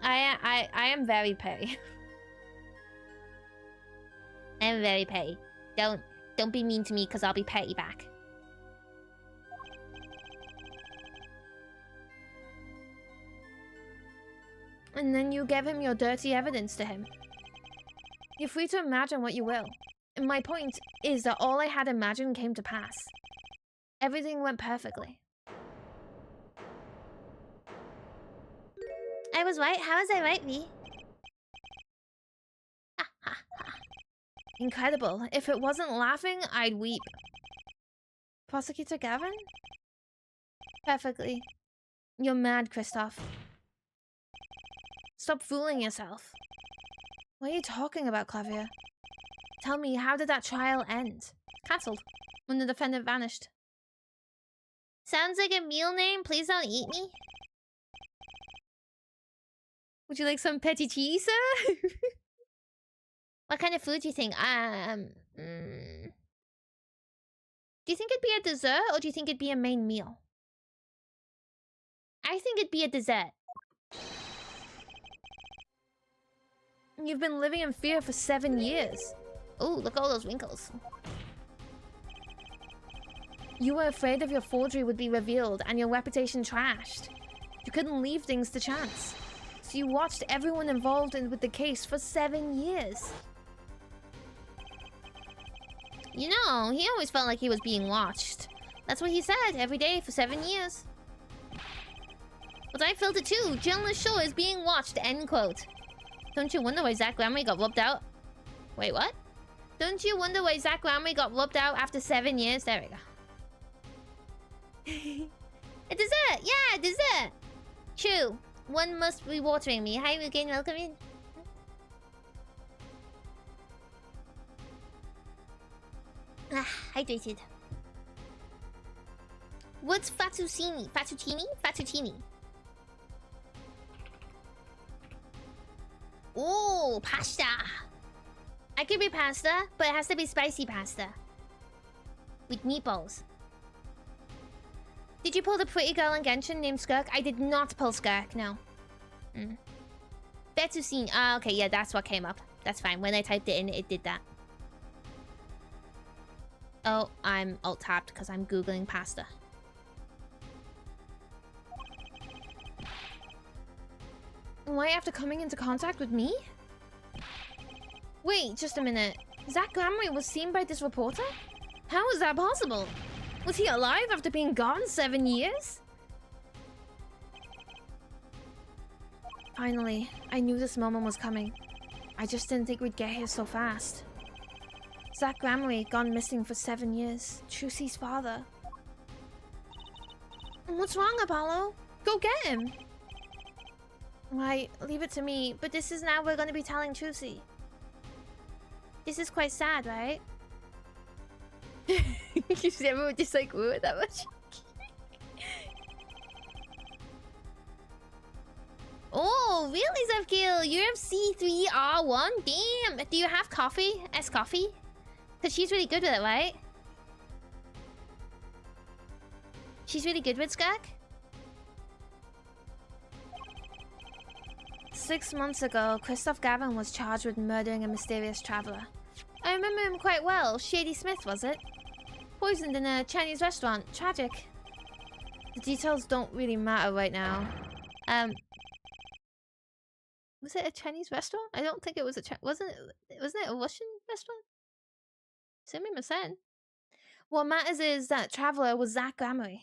I am very petty. I am very petty. Don't be mean to me, because I'll be petty back. And then you gave him your dirty evidence to him. You're free to imagine what you will. And my point is that all I had imagined came to pass. Everything went perfectly. I was right? How was I right, V? Incredible. If it wasn't laughing, I'd weep. Prosecutor Gavin? Perfectly. You're mad, Kristoff. Stop fooling yourself. What are you talking about, Clavier? Tell me, how did that trial end? Cancelled. When the defendant vanished. Sounds like a meal name. Please don't eat me. Would you like some petit cheese, sir? What kind of food do you think? Do you think it'd be a dessert, or do you think it'd be a main meal? I think it'd be a dessert. You've been living in fear for 7 years. Oh, look at all those wrinkles. You were afraid of your forgery would be revealed and your reputation trashed. You couldn't leave things to chance. So you watched everyone involved with the case for 7 years. You know, he always felt like he was being watched. That's what he said every day for 7 years. But I felt it too. Journalist Shaw is being watched, end quote. Don't you wonder why Zach Gramry got rubbed out? Wait, what? Don't you wonder why Zach Gramry got rubbed out after 7 years? There we go. A dessert! Yeah, dessert! True. One must be watering me. Hi, Rugen. Welcome in. Hydrated. What's fettuccine? Fettuccine? Fettuccine. Ooh, pasta. I could be pasta, but it has to be spicy pasta. With meatballs. Did you pull the pretty girl in Genshin named Skirk? I did not pull Skirk, no. Fettuccine. Ah, okay, yeah, that's what came up. That's fine. When I typed it in, it did that. Oh, I'm alt-tabbed because I'm Googling pasta. Why after coming into contact with me? Wait, just a minute. Zach Gramry was seen by this reporter? How is that possible? Was he alive after being gone 7 years? Finally, I knew this moment was coming. I just didn't think we'd get here so fast. Zach Gramry, gone missing for 7 years. Trucy's father. What's wrong, Apollo? Go get him! Right, leave it to me, but this is now we're gonna be telling Trucy. This is quite sad, right? Everyone just like, ooh, that much. Oh, really, Zevkiel? UFC 3R1? Damn! Do you have coffee? Coffee? Because she's really good with it, right? She's really good with Skirk? 6 months ago, Kristoff Gavin was charged with murdering a mysterious traveler. I remember him quite well. Shady Smith, was it? Poisoned in a Chinese restaurant. Tragic. The details don't really matter right now. Was it a Chinese restaurant? I don't think it was a wasn't it a Russian restaurant? 70%. What matters is that traveler was Zach Gramry.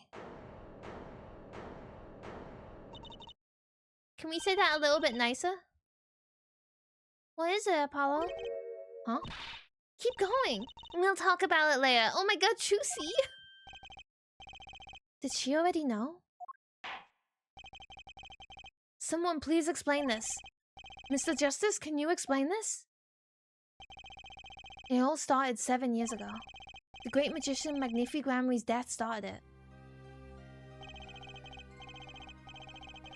Can we say that a little bit nicer? What is it, Apollo? Huh? Keep going. We'll talk about it later. Oh my god, Trucy! Did she already know? Someone please explain this. Mr. Justice, can you explain this? It all started 7 years ago. The great magician Magnifi Gramry's death started it.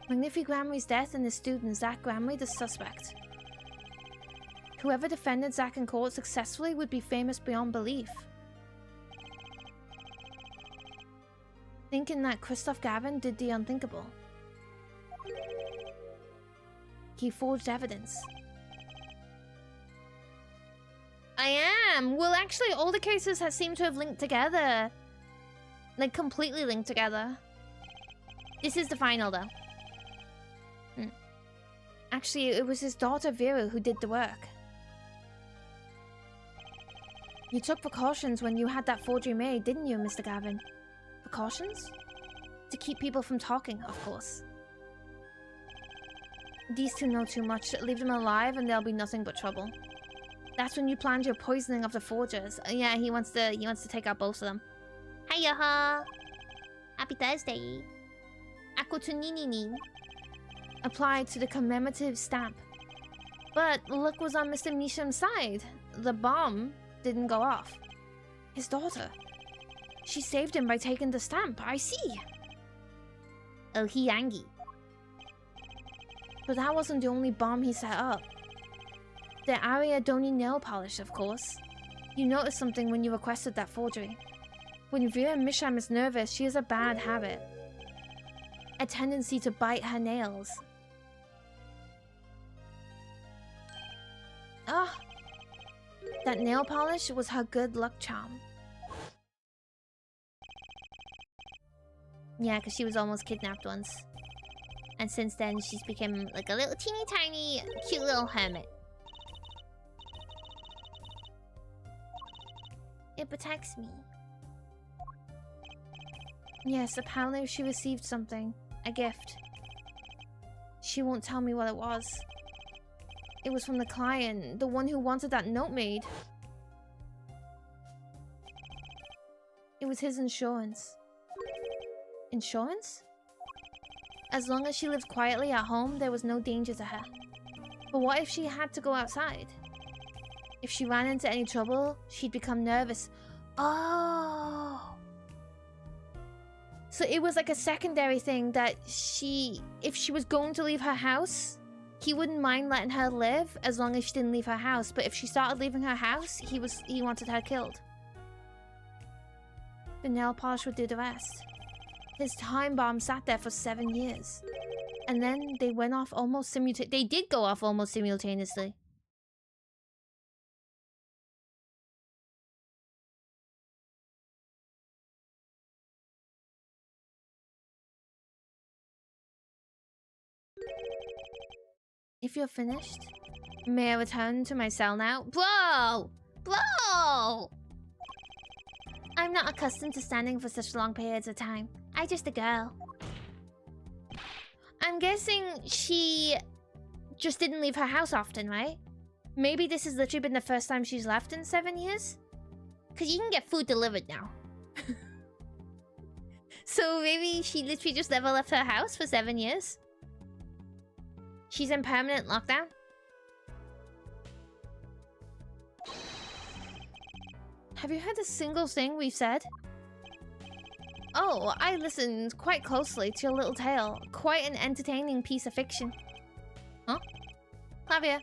Magnifi Gramry's death and his student Zach Gramry the suspect. Whoever defended Zack in court successfully would be famous beyond belief. Thinking that Christoph Gavin did the unthinkable. He forged evidence. I am! Well, actually, all the cases seem to have linked together. Like, completely linked together. This is the final, though. Actually, it was his daughter Vera who did the work. You took precautions when you had that forgery made, didn't you, Mr. Gavin? Precautions? To keep people from talking, of course. These two know too much. Leave them alive and there'll be nothing but trouble. That's when you planned your poisoning of the forgers. Yeah, he wants to take out both of them. Hiya! Happy Thursday. Ako to Ninini. Applied to the commemorative stamp. But luck was on Mr. Misham's side. The bomb didn't go off. His daughter. She saved him by taking the stamp. I see. Oh, he angry. But that wasn't the only bomb he set up. The Ariadoni nail polish, of course. You noticed something when you requested that forgery. When Vera Misham is nervous, she has a bad habit. A tendency to bite her nails. Ah! That nail polish was her good luck charm. Yeah, because she was almost kidnapped once. And since then, she's become like a little teeny tiny, cute little hermit. It protects me. Yes, apparently she received something. A gift. She won't tell me what it was. It was from the client, the one who wanted that note made. It was his insurance. Insurance? As long as she lived quietly at home, there was no danger to her. But what if she had to go outside? If she ran into any trouble, she'd become nervous. Oh! So it was like a secondary thing that if she was going to leave her house, he wouldn't mind letting her live as long as she didn't leave her house. But if she started leaving her house, he wanted her killed. The nail polish would do the rest. His time bomb sat there for 7 years. And then they went off almost simultaneously. They did go off almost simultaneously. If you're finished, may I return to my cell now? Bro! Bro! I'm not accustomed to standing for such long periods of time. I'm just a girl. I'm guessing she just didn't leave her house often, right? Maybe this has literally been the first time she's left in 7 years? Because you can get food delivered now. So maybe she literally just never left her house for 7 years? She's in permanent lockdown? Have you heard a single thing we've said? Oh, I listened quite closely to your little tale. Quite an entertaining piece of fiction. Huh? Flavia,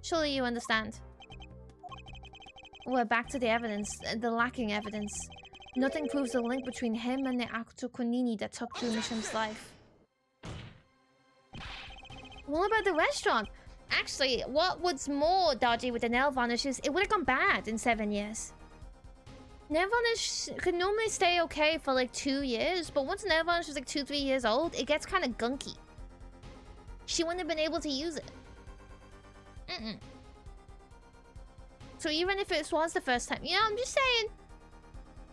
surely you understand. We're back to the evidence, the lacking evidence. Nothing proves the link between him and the Acto Conini that took Drew Misham's life. What about the restaurant? Actually, what was more dodgy with the nail varnish is it would have gone bad in 7 years. Nail varnish could normally stay okay for like 2 years, but once nail varnish is like 2-3 years old, it gets kind of gunky. She wouldn't have been able to use it. So even if it was the first time, yeah, I'm just saying.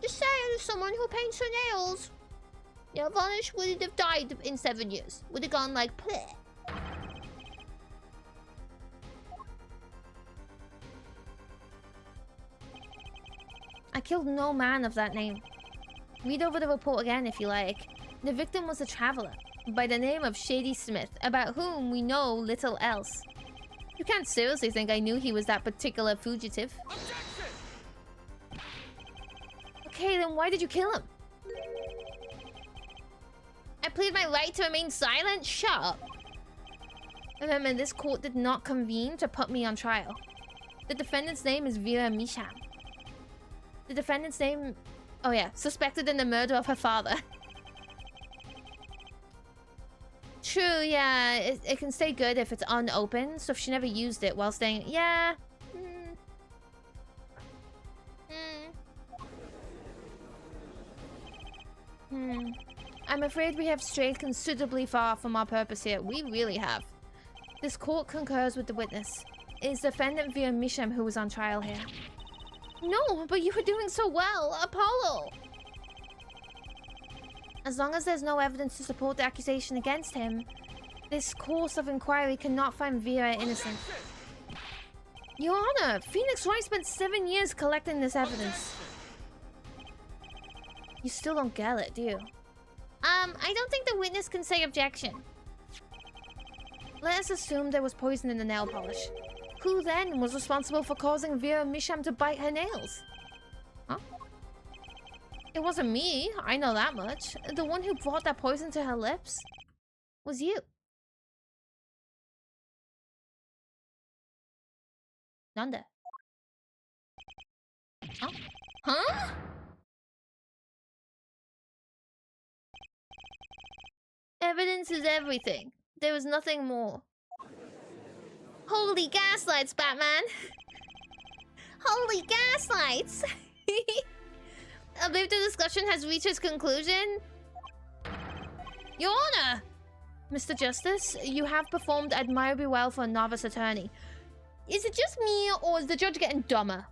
Just saying, as someone who paints her nails, nail varnish wouldn't have died in 7 years. Would have gone like, bleh. I killed no man of that name. Read over the report again if you like. The victim was a traveler by the name of Shady Smith, about whom we know little else. You can't seriously think I knew he was that particular fugitive. Okay, then why did you kill him? I plead my right to remain silent? Shut up. Remember, this court did not convene to put me on trial. The defendant's name is Vera Misham. The defendant's name... Oh yeah, suspected in the murder of her father. True, yeah. It can stay good if it's unopened. So if she never used it while staying... Yeah. I'm afraid we have strayed considerably far from our purpose here. We really have. This court concurs with the witness. It is defendant Vera Misham who was on trial here. No, but you were doing so well, Apollo! As long as there's no evidence to support the accusation against him, this course of inquiry cannot find Vera innocent. Your Honor, Phoenix Wright spent 7 years collecting this evidence. You still don't get it, do you? I don't think the witness can say objection. Let us assume there was poison in the nail polish. Who then was responsible for causing Vera Misham to bite her nails? Huh? It wasn't me, I know that much. The one who brought that poison to her lips was you. Nanda. Huh? Huh? Evidence is everything. There was nothing more. Holy gaslights, Batman! Holy gaslights! I believe the discussion has reached its conclusion. Your Honor! Mr. Justice, you have performed admirably well for a novice attorney. Is it just me, or is the judge getting dumber?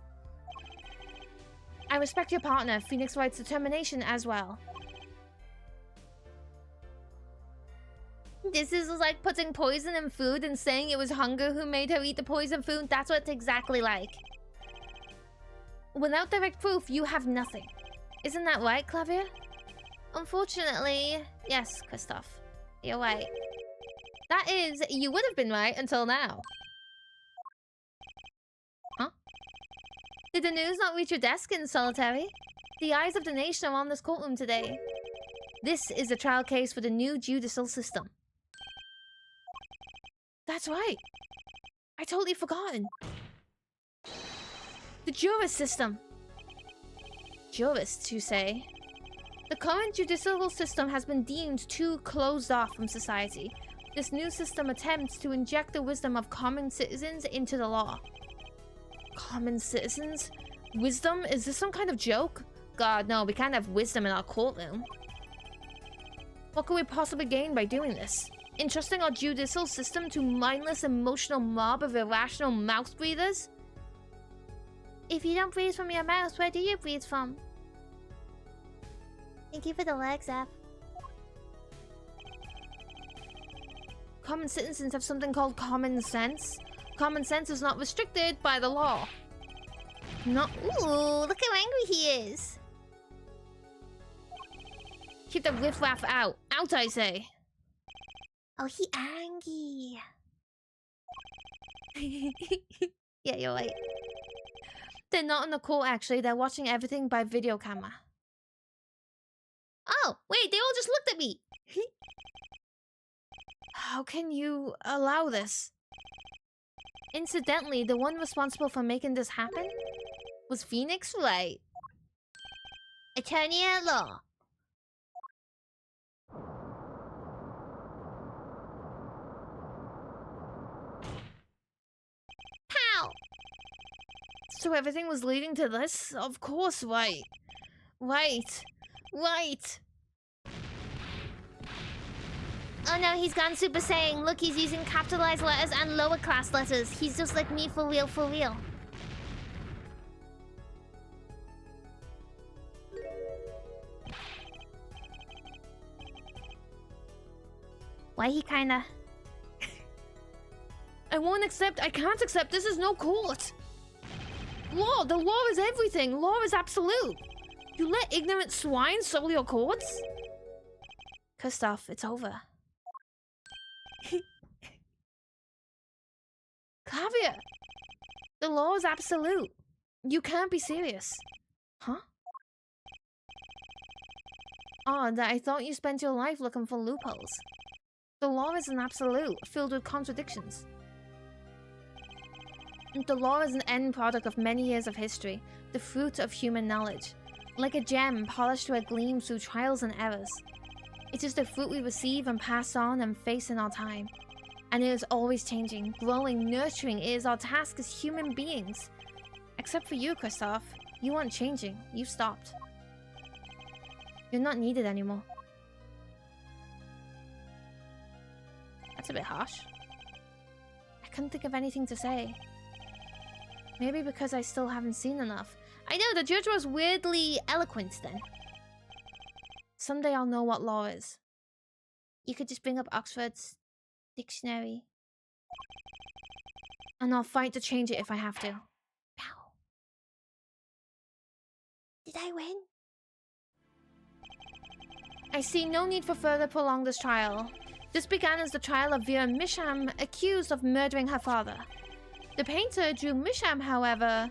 I respect your partner, Phoenix Wright's determination as well. This is like putting poison in food and saying it was hunger who made her eat the poison food. That's what it's exactly like. Without direct proof, you have nothing. Isn't that right, Clavier? Unfortunately, yes, Christoph. You're right. That is, you would have been right until now. Huh? Did the news not reach your desk in solitary? The eyes of the nation are on this courtroom today. This is a trial case for the new judicial system. That's right. I totally forgotten. The jurist system. Jurists, you say? The current judicial system has been deemed too closed off from society. This new system attempts to inject the wisdom of common citizens into the law. Common citizens? Wisdom? Is this some kind of joke? God, no, we can't have wisdom in our courtroom. What could we possibly gain by doing this? Entrusting our judicial system to mindless, emotional mob of irrational mouth breathers? If you don't breathe from your mouth, where do you breathe from? Thank you for the legs, F. Common citizens have something called common sense. Common sense is not restricted by the law. No. Ooh, look how angry he is. Keep the riffraff out. Out, I say. Oh, he angry. Yeah, you're right. They're not in the court, actually. They're watching everything by video camera. Oh, wait, they all just looked at me. How can you allow this? Incidentally, the one responsible for making this happen was Phoenix Wright. Attorney at law. Pow! So everything was leading to this? Of course, right. Right. Right. Oh no, he's gone Super Saiyan. Look, he's using capitalized letters and lower class letters. He's just like me, for real, for real. Why he kinda... I won't accept. I can't accept. This is no court. Law. The law is everything. Law is absolute. You let ignorant swine soil your courts? Christoph, it's over. Clavier! The law is absolute. You can't be serious. Huh? Odd, I thought you spent your life looking for loopholes. The law is an absolute, filled with contradictions. The law is an end product of many years of history, the fruit of human knowledge. Like a gem polished to a gleam through trials and errors. It is the fruit we receive and pass on and face in our time. And it is always changing, growing, nurturing. It is our task as human beings. Except for you, Kristoff. You aren't changing. You stopped. You're not needed anymore. That's a bit harsh. I couldn't think of anything to say. Maybe because I still haven't seen enough. I know, the judge was weirdly eloquent then. Someday I'll know what law is. You could just bring up Oxford's dictionary. And I'll fight to change it if I have to. Pow. Did I win? I see no need for further prolong this trial. This began as the trial of Vera Misham, accused of murdering her father. The painter Drew Misham, however...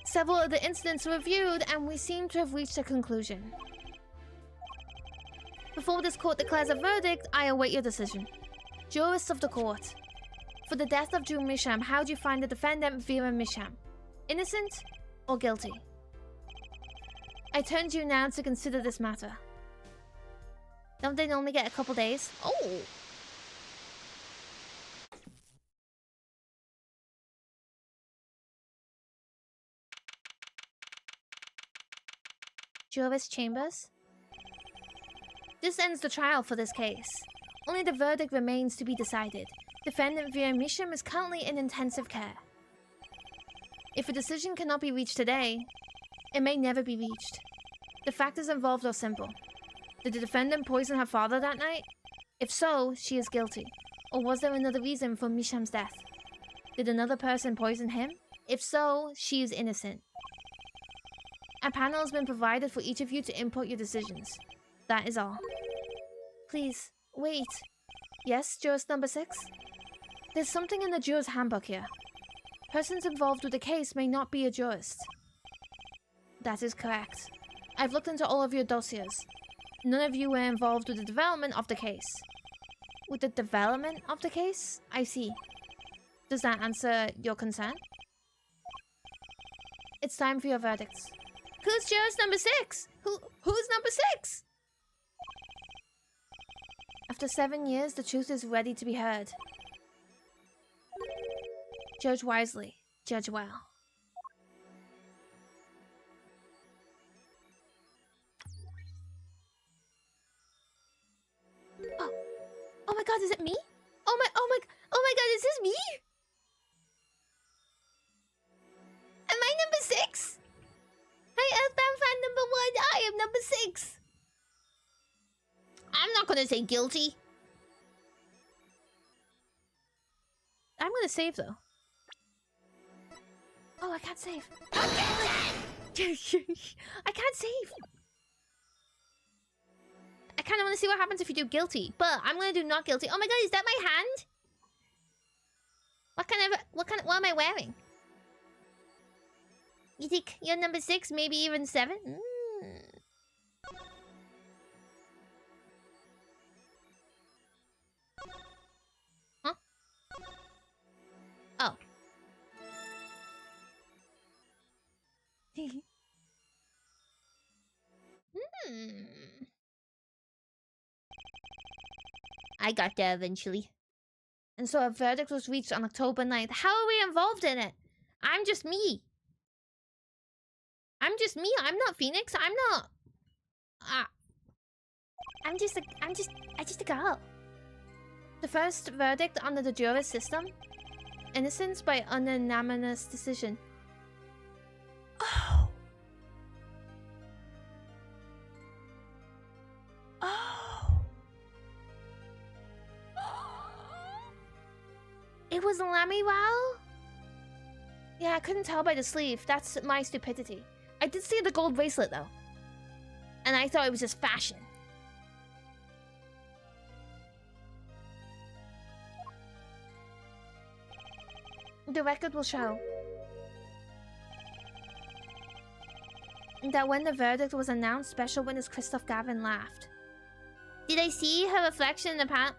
Several of the incidents were reviewed, and we seem to have reached a conclusion. Before this court declares a verdict, I await your decision. Jurists of the court. For the death of Drew Misham, how do you find the defendant Vera Misham? Innocent or guilty? I turn to you now to consider this matter. Don't they only get a couple days? Oh! Jurist chambers. This ends the trial for this case. Only the verdict remains to be decided. Defendant Vera Misham is currently in intensive care. If a decision cannot be reached today, it may never be reached. The factors involved are simple. Did the defendant poison her father that night? If so, she is guilty. Or was there another reason for Misham's death? Did another person poison him? If so, she is innocent. A panel has been provided for each of you to input your decisions. That is all. Please, wait. Yes, jurist number 6? There's something in the juror's handbook here. Persons involved with the case may not be a jurist. That is correct. I've looked into all of your dossiers. None of you were involved with the development of the case. With the development of the case? I see. Does that answer your concern? It's time for your verdicts. Who's jurist number 6? Who's number 6? After 7 years, the truth is ready to be heard. Judge wisely, judge well. Oh my god, is it me? Oh my god, is this me? Am I number 6? Hi, Earthbound fan number 1. I am number 6. I'm not gonna say guilty. I'm gonna save though. Oh, I can't save. I can't save. I kind of want to see what happens if you do guilty, but I'm gonna do not guilty. Oh my god, is that my hand? What am I wearing? You think you're number 6, maybe even 7? Huh? Oh. I got there eventually. And so a verdict was reached on October 9th. How are we involved in it? I'm just me. I'm just me. I'm not Phoenix. I'm not... I'm just a girl. The first verdict under the jurist system. Innocence by unanimous decision. Oh. Oh. It was Lamiwao? Yeah, I couldn't tell by the sleeve. That's my stupidity. I did see the gold bracelet though. And I thought it was just fashion. The record will show that when the verdict was announced, special witness Christoph Gavin laughed. Did I see her reflection in the pan?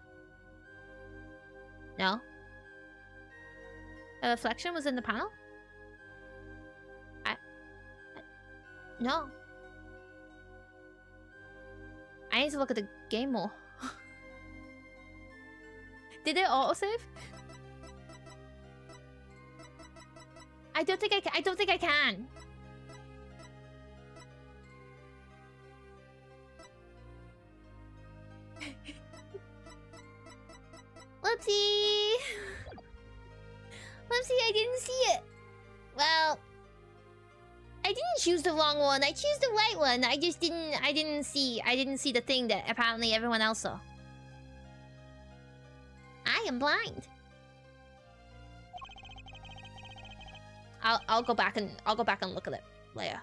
No. A reflection was in the panel? No. I need to look at the game more. Did it autosave? I don't think I can. Whoopsie! Whoopsie, I didn't see it. Well, I didn't choose the wrong one. I chose the right one. I didn't see the thing that apparently everyone else saw. I am blind. I'll go back and look at it later.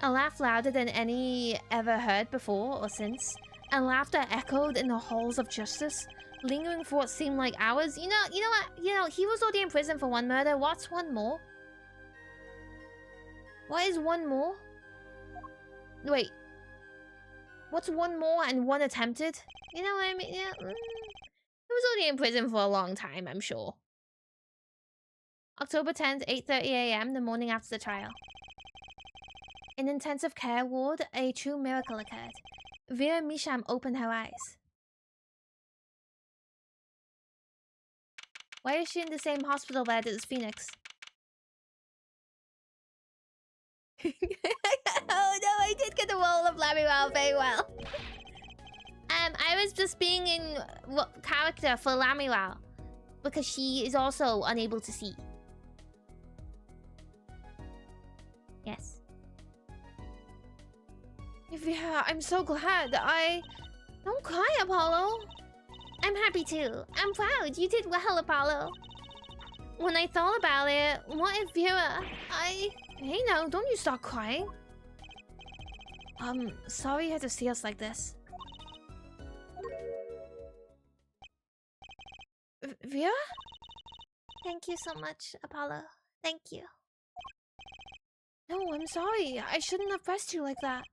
A laugh louder than any ever heard before or since. A laugh that echoed in the halls of justice, lingering for what seemed like hours. You know what? He was already in prison for one murder. What's one more? What is one more? Wait. What's one more and one attempted? You know what I mean? Yeah. He was already in prison for a long time, I'm sure. October 10th, 8:30 AM, the morning after the trial. In intensive care ward, a true miracle occurred. Vera Misham opened her eyes. Why is she in the same hospital bed as Phoenix? Oh no, I did get the role of Lamiral very well. I was just being in character for Lamiral because she is also unable to see. Yes. Yeah, I'm so glad. Don't cry, Apollo. I'm happy too. I'm proud. You did well, Apollo. When I thought about it, what if Vera... Hey now, don't you start crying. Sorry you had to see us like this. Vera? Thank you so much, Apollo. Thank you. No, I'm sorry. I shouldn't have pressed you like that.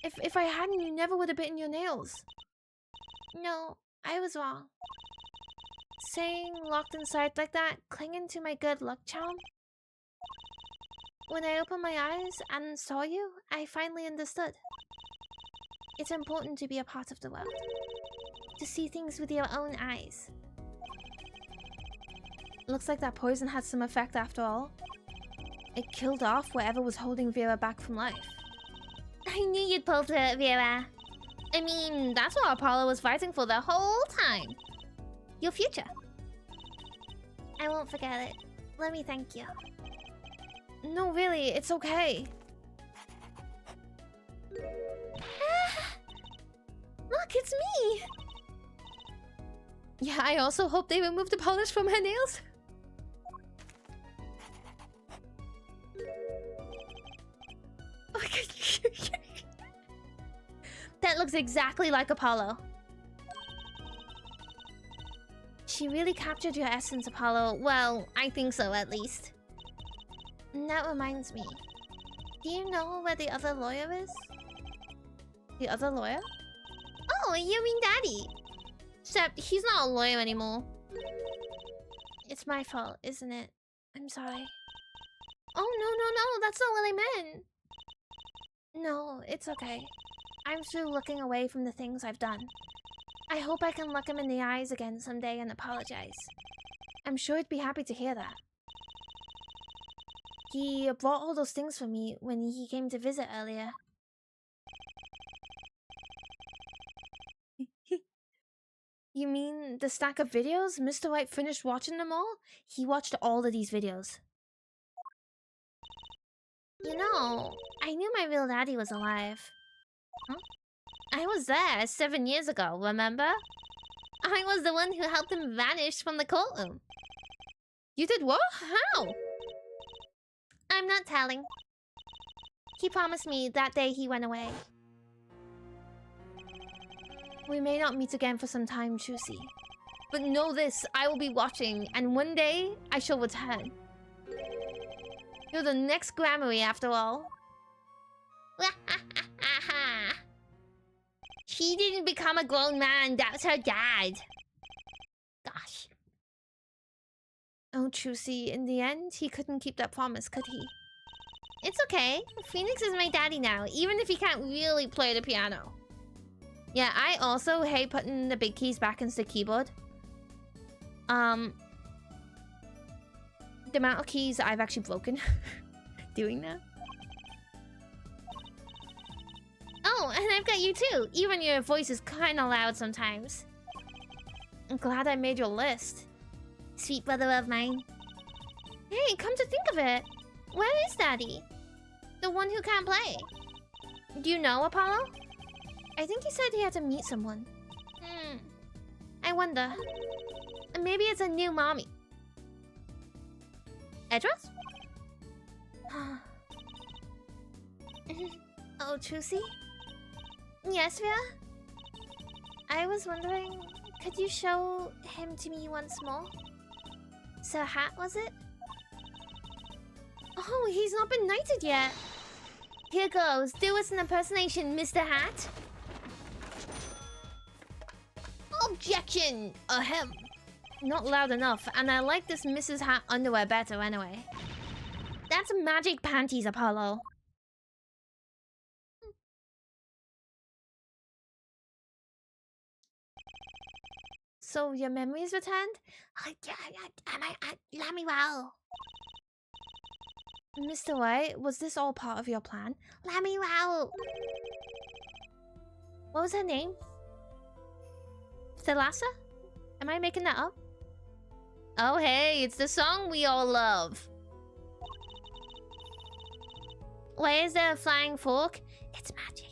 If I hadn't, you never would have bitten your nails. No, I was wrong. Staying locked inside like that, clinging to my good luck charm. When I opened my eyes and saw you, I finally understood. It's important to be a part of the world. To see things with your own eyes. Looks like that poison had some effect after all. It killed off whatever was holding Vera back from life. I knew you'd pull through it, Vera. I mean, that's what Apollo was fighting for the whole time. Your future. I won't forget it. Let me thank you. No, really, it's okay. Look, it's me! Yeah, I also hope they removed the polish from her nails. That looks exactly like Apollo. She really captured your essence, Apollo. Well, I think so, at least. And that reminds me. Do you know where the other lawyer is? The other lawyer? Oh, you mean Daddy. Except he's not a lawyer anymore. It's my fault, isn't it? I'm sorry. Oh, no. That's not what I meant. No, it's okay. I'm through looking away from the things I've done. I hope I can look him in the eyes again someday and apologize. I'm sure he'd be happy to hear that. He brought all those things for me when he came to visit earlier. You mean the stack of videos? Mr. White finished watching them all? He watched all of these videos. You know, I knew my real daddy was alive. Huh? I was there 7 years ago, remember? I was the one who helped him vanish from the courtroom. You did what? How? I'm not telling. He promised me that day he went away. We may not meet again for some time, Chusi. But know this, I will be watching, and one day, I shall return. You're the next Grammary, after all. She didn't become a grown man, that's her dad. Gosh. Chusey. In the end, he couldn't keep that promise, could he? It's okay. Phoenix is my daddy now, even if he can't really play the piano. Yeah, I also hate putting the big keys back into the keyboard. The amount of keys I've actually broken doing that. Oh, and I've got you too. Even your voice is kind of loud sometimes. I'm glad I made your list. Sweet brother of mine. Hey, come to think of it. Where is Daddy? The one who can't play. Do you know Apollo? I think he said he had to meet someone. I wonder. Maybe it's a new mommy. Address? Oh, Chusey? Yes, Rhea? I was wondering, could you show him to me once more? Sir Hat, was it? Oh, he's not been knighted yet. Here goes. Do us an impersonation, Mr. Hat. Objection! Ahem. Not loud enough, and I like this Mrs. Hat underwear better anyway. That's magic panties, Apollo. So your memories returned? Let me well. Mr. White, was this all part of your plan? Let me well. What was her name? Thalassa? Am I making that up? Oh hey, it's the song we all love. Where's the flying fork? It's magic.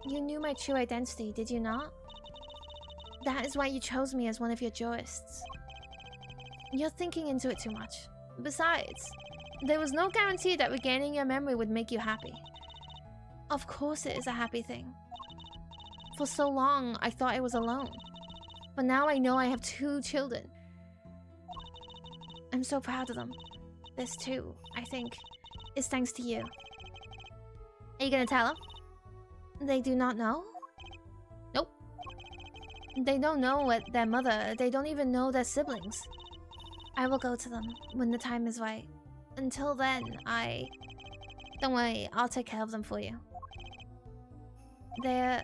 You knew my true identity, did you not? That is why you chose me as one of your jurists. You're thinking into it too much. Besides, there was no guarantee that regaining your memory would make you happy. Of course it is a happy thing. For so long, I thought I was alone. But now I know I have 2 children. I'm so proud of them. This too, I think, is thanks to you. Are you gonna tell them? They do not know? Nope. They don't know what their mother. They don't even know their siblings. I will go to them when the time is right. Until then, don't worry, I'll take care of them for you. They're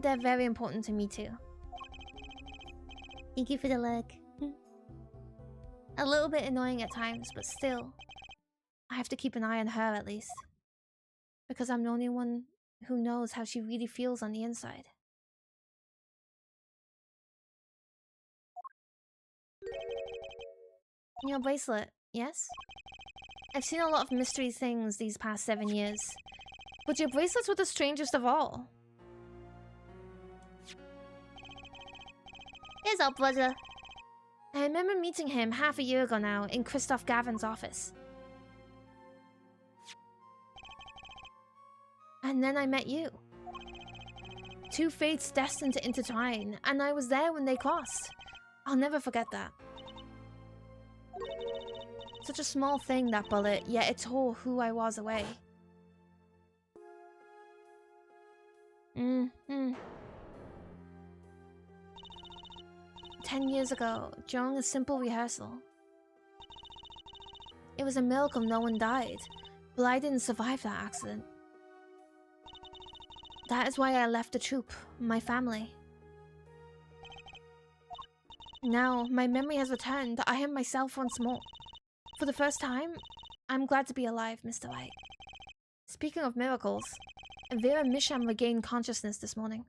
very important to me too. Thank you for the look. A little bit annoying at times, but still, I have to keep an eye on her at least. Because I'm the only one who knows how she really feels on the inside. Your bracelet, yes? I've seen a lot of mystery things these past 7 years. But your bracelets were the strangest of all. Here's our brother. I remember meeting him half a year ago now in Christoph Gavin's office. And then I met you. 2 fates destined to intertwine, and I was there when they crossed. I'll never forget that. Such a small thing, that bullet, yet it tore who I was away. 10 years ago, during a simple rehearsal. It was a miracle no one died, but I didn't survive that accident. That is why I left the troupe, my family. Now, my memory has returned. I am myself once more. For the first time, I'm glad to be alive, Mr. White. Speaking of miracles, Vera Misham regained consciousness this morning.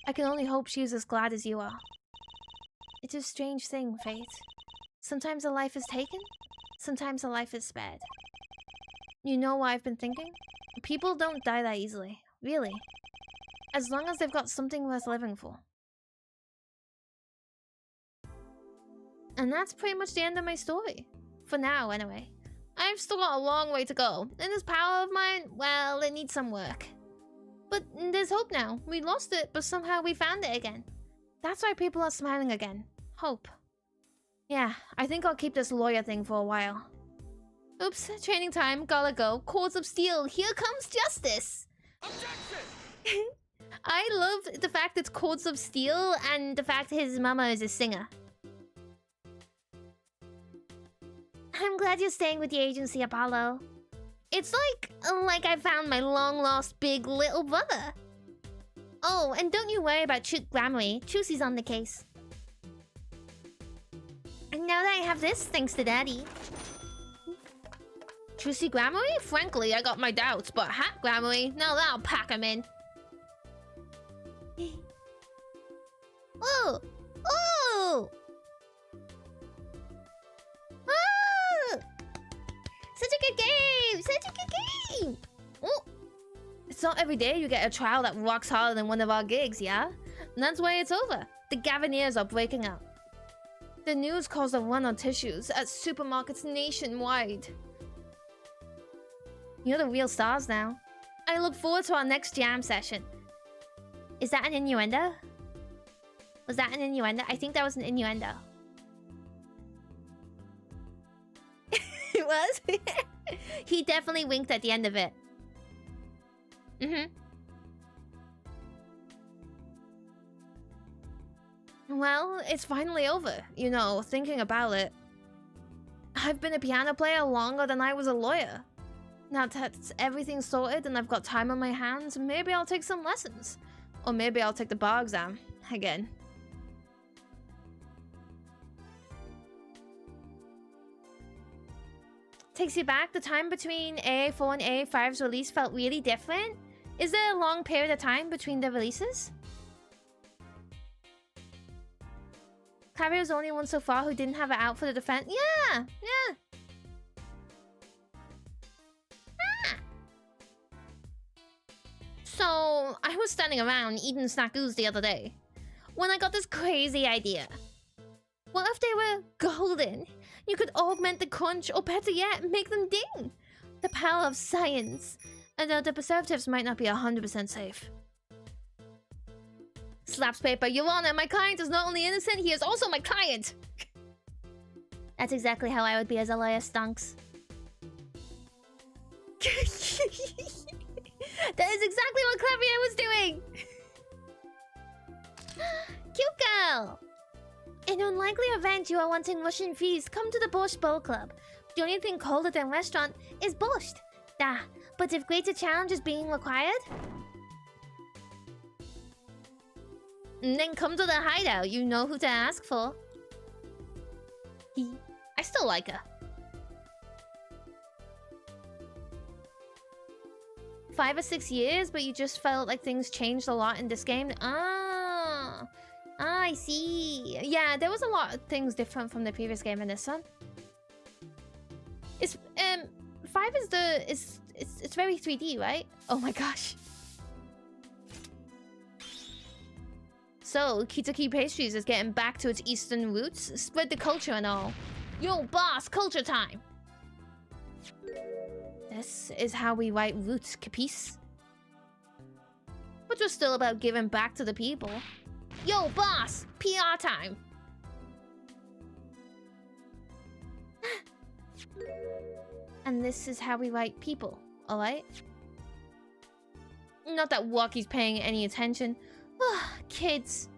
I can only hope she is as glad as you are. It's a strange thing, fate. Sometimes a life is taken, sometimes a life is spared. You know what I've been thinking? People don't die that easily, really. As long as they've got something worth living for. And that's pretty much the end of my story. For now, anyway. I've still got a long way to go. And this power of mine, well, it needs some work. But there's hope now. We lost it, but somehow we found it again. That's why people are smiling again. Hope. Yeah, I think I'll keep this lawyer thing for a while. Oops, training time, gotta go. Cords of steel, here comes justice! Objection! I love the fact it's Chords of Steel and the fact his mama is a singer. I'm glad you're staying with the agency, Apollo. It's like I found my long-lost big little brother. Oh, and don't you worry about Chute Grammary. Chusey's on the case. And now that I have this, thanks to Daddy. Chusey Grammary? Frankly, I got my doubts, but Hat Grammary? No, that'll pack him in. Oh! Oh! Oh! Such a good game! Such a good game! Oh! It's not every day you get a trial that rocks harder than one of our gigs, yeah? And that's why it's over. The Gaviniers are breaking out. The news caused a run on tissues at supermarkets nationwide. You're the real stars now. I look forward to our next jam session. Is that an innuendo? Was that an innuendo? I think that was an innuendo. It was? He definitely winked at the end of it. Well, it's finally over. You know, thinking about it. I've been a piano player longer than I was a lawyer. Now that's everything sorted and I've got time on my hands, maybe I'll take some lessons. Or maybe I'll take the bar exam again. Takes you back. The time between AA4 and AA5's release felt really different. Is there a long period of time between the releases? Clary was the only one so far who didn't have it out for the defense. Yeah, yeah. So, I was standing around eating snackoos the other day when I got this crazy idea. What if they were golden? You could augment the crunch, or better yet, make them ding. The power of science. Although the preservatives might not be 100% safe. Slaps paper. Your Honor, my client is not only innocent, he is also my client. That's exactly how I would be as a lawyer, Stunks. That is exactly what Clavier was doing! Cute girl! In an unlikely event you are wanting Russian feast, come to the Borscht Bowl Club. The only thing colder than restaurant is borscht. Da, but if greater challenge is being required... then come to the hideout, you know who to ask for. I still like her. 5 or 6 years, but you just felt like things changed a lot in this game. Ah, I see. Yeah, there was a lot of things different from the previous game in this one. It's 5 is the it's very 3D, right? Oh my gosh. So, Kitaki Pastries is getting back to its Eastern roots. Spread the culture and all. Yo, boss, culture time! This is how we write roots, capice? But we're still about giving back to the people. Yo, boss! PR time! And this is how we write people, alright? Not that Walkie's paying any attention. Kids.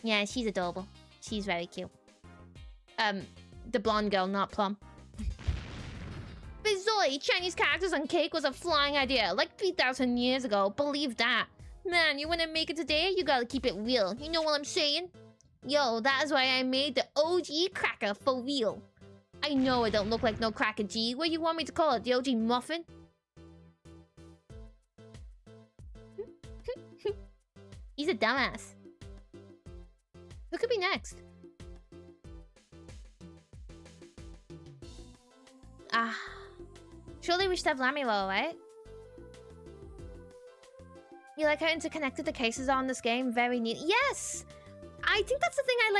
Yeah, she's adorable. She's very cute. The blonde girl, not Plum. Bizoi, Chinese characters on cake was a flying idea, like 3,000 years ago. Believe that. Man, you wanna make it today? You gotta keep it real. You know what I'm saying? Yo, that is why I made the OG cracker for real. I know it don't look like no cracker, G. What do you want me to call it? The OG muffin? He's a dumbass. Who could be next? Ah. Surely we should have Lamilo, right? You like how interconnected the cases are in this game? Very neat. Yes! I think that's the thing I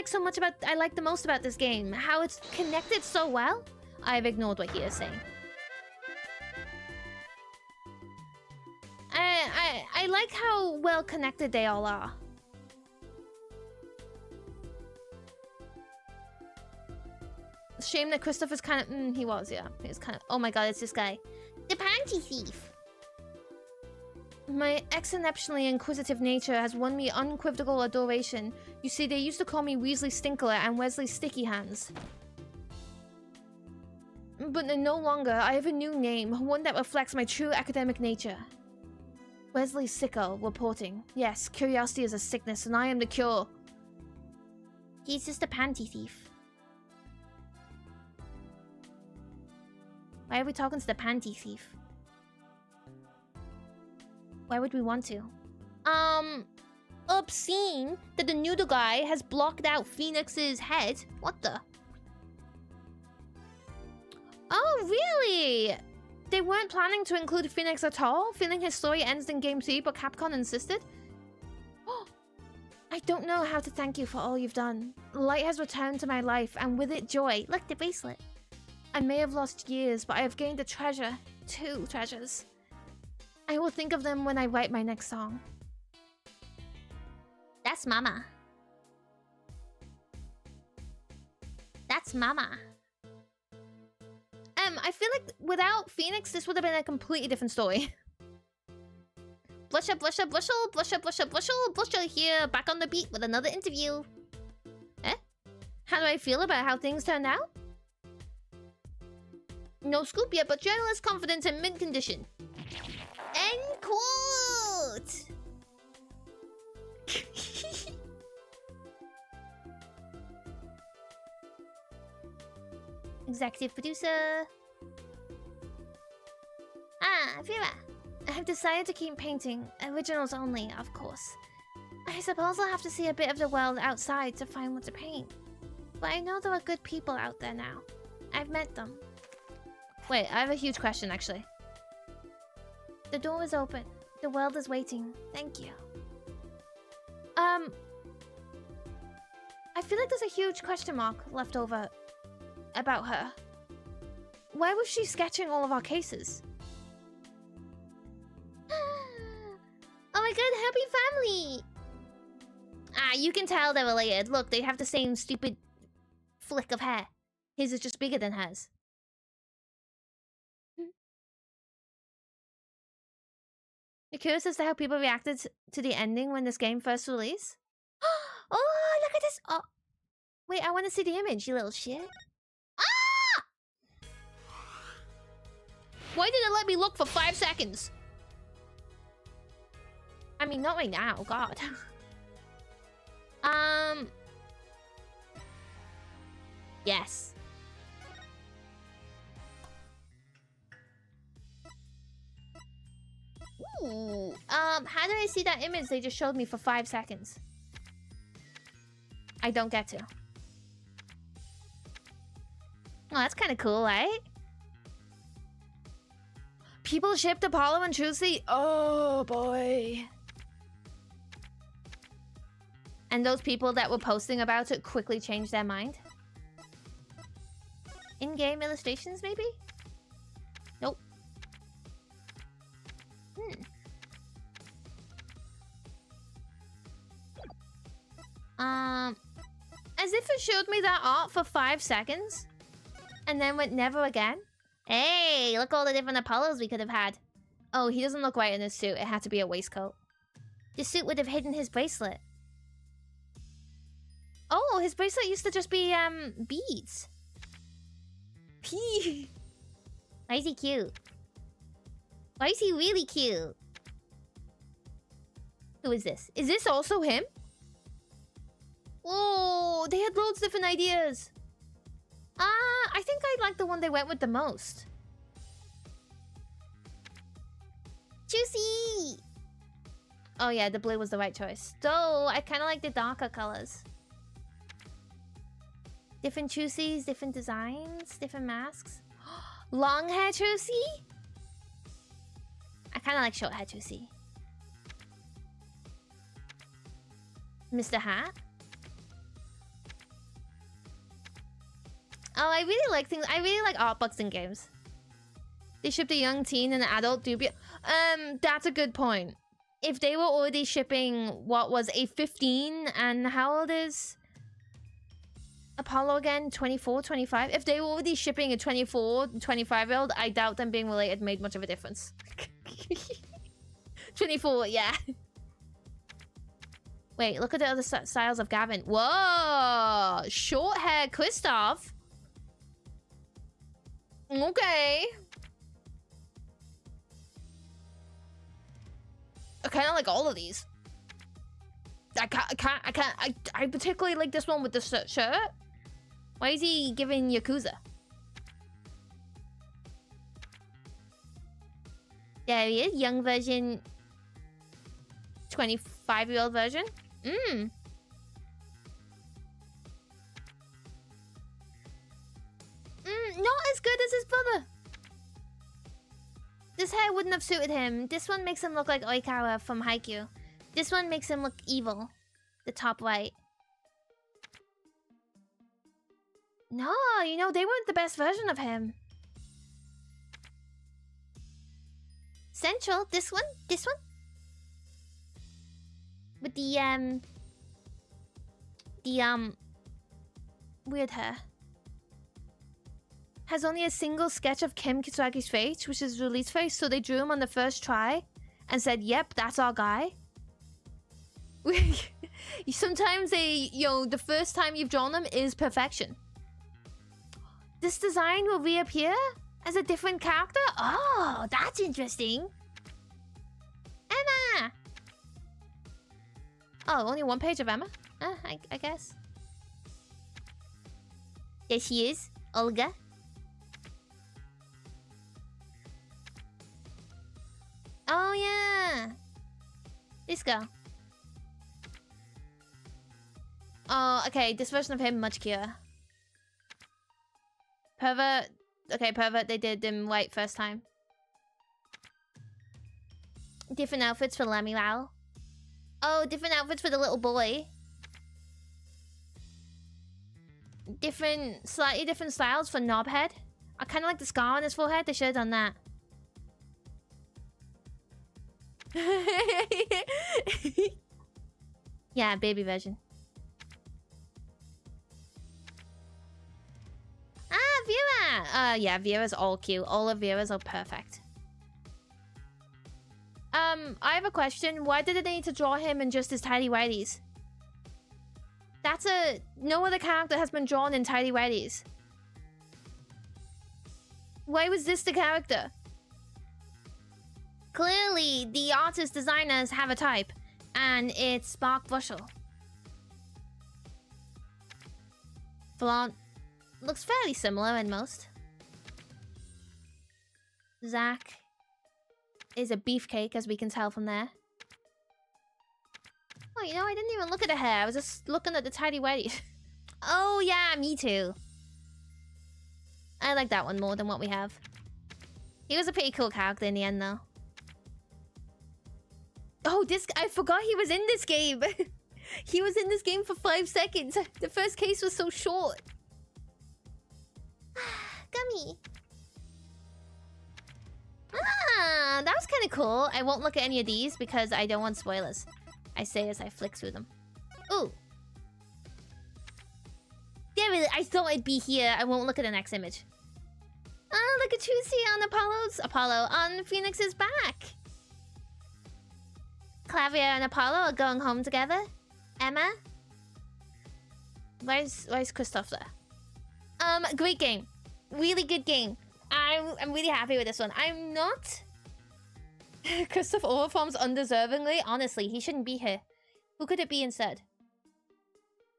like the most about this game. How it's connected so well. I've ignored what he is saying. I like how well connected they all are. shame that Christopher's kind of... he was, yeah. He was kind of... Oh my god, it's this guy. The panty thief. My exceptionally inquisitive nature has won me unequivocal adoration. You see, they used to call me Weasley Stinkler and Wesley Sticky Hands. But no longer. I have a new name, one that reflects my true academic nature. Wesley Sicko, reporting. Yes, curiosity is a sickness, and I am the cure. He's just a panty thief. Why are we talking to the panty thief? Why would we want to? Obscene that the noodle guy has blocked out Phoenix's head. What the? Oh, really? They weren't planning to include Phoenix at all? Feeling his story ends in Game 3, but Capcom insisted? Oh, I don't know how to thank you for all you've done. Light has returned to my life, and with it, joy. Look, the bracelet. I may have lost years, but I have gained a treasure. 2 treasures. I will think of them when I write my next song. That's Mama. That's Mama. I feel like without Phoenix, this would have been a completely different story. Blusher, blusher, blushel, blusher, blusher, blushel, blusher here, back on the beat with another interview. Eh? How do I feel about how things turned out? No scoop yet, but journalist confidence in mint condition. End quote! Executive producer. Vera. I have decided to keep painting. Originals only, of course. I suppose I'll have to see a bit of the world outside to find what to paint. But I know there are good people out there now. I've met them. Wait, I have a huge question, actually. The door is open. The world is waiting. Thank you. I feel like there's a huge question mark left over about her. Why was she sketching all of our cases? Oh my god, happy family! Ah, you can tell they're related. Look, they have the same stupid flick of hair. His is just bigger than hers. You're curious as to how people reacted to the ending when this game first released? Oh, look at this! Oh, wait, I want to see the image, you little shit. Ah! Why did it let me look for 5 seconds? I mean, not right now, God. Yes. Ooh. How did I see that image they just showed me for 5 seconds? I don't get to. Oh, that's kind of cool, right? People shipped Apollo and Trucy. Oh, boy. And those people that were posting about it quickly changed their mind. In-game illustrations, maybe? Nope. As if it showed me that art for 5 seconds. And then went never again. Hey, look all the different Apollos we could have had. Oh, he doesn't look right in his suit. It had to be a waistcoat. The suit would have hidden his bracelet. Oh, his bracelet used to just be, beads. Why is he cute? Why is he really cute? Who is this? Is this also him? Oh, they had loads of different ideas. I think I like the one they went with the most. Juicy! Oh yeah, the blue was the right choice. Though, I kind of like the darker colors. Different Trucies, different designs, different masks. Long hair Trucy? I kind of like short hair Trucy. Mr. Hat? Oh, I really like things. I really like art books and games. They shipped a young teen and an adult dubia. That's a good point. If they were already shipping what was a 15 and how old is Apollo again, 24, 25. If they were already shipping a 24, 25-year-old, I doubt them being related made much of a difference. 24, yeah. Wait, look at the other styles of Gavin. Whoa! Short hair Kristoff. Okay. I kind of like all of these. I particularly like this one with the shirt. Why is he giving Yakuza? There he is, young version. 25-year-old version. Not as good as his brother. This hair wouldn't have suited him. This one makes him look like Oikawa from Haikyuu. This one makes him look evil. The top right. No, you know, they weren't the best version of him. Central, this one? This one? With the weird hair. Has only a single sketch of Kim Kitsugaki's face, which is release face, so they drew him on the first try and said, yep, that's our guy. Sometimes they, you know, the first time you've drawn them is perfection. This design will reappear as a different character? Oh, that's interesting. Emma! Oh, only one page of Emma? I guess. There she is, Olga. Oh, yeah. This girl. Oh, okay, this version of him, much cuter. Pervert. Okay, Pervert, they did them white first time. Different outfits for Lemuel. Oh, different outfits for the little boy. Slightly different styles for Knobhead. I kind of like the scar on his forehead. They should have done that. Yeah, baby version. Vera! Yeah, Vera's all cute. All of Vera's are perfect. I have a question. Why did they need to draw him in just his tidy whities? No other character has been drawn in tidy whities. Why was this the character? Clearly, the artist designers have a type, and it's Mark Bushell. Blonde. Looks fairly similar in most. Zach is a beefcake, as we can tell from there. Oh, you know, I didn't even look at the hair. I was just looking at the tidy whities. Oh, yeah, me too. I like that one more than what we have. He was a pretty cool character in the end, though. Oh, I forgot he was in this game. He was in this game for 5 seconds. The first case was so short. Gummy. Ah, that was kind of cool. I won't look at any of these because I don't want spoilers. I say as I flick through them. Ooh. Damn it, I thought I'd be here. I won't look at the next image. Ah, look at Chusi on on Phoenix's back. Clavier and Apollo are going home together. Emma? Where's Kristoff there? Great game. Really good game. I'm really happy with this one. I'm not... Kristoff overforms undeservingly. Honestly, he shouldn't be here. Who could it be instead?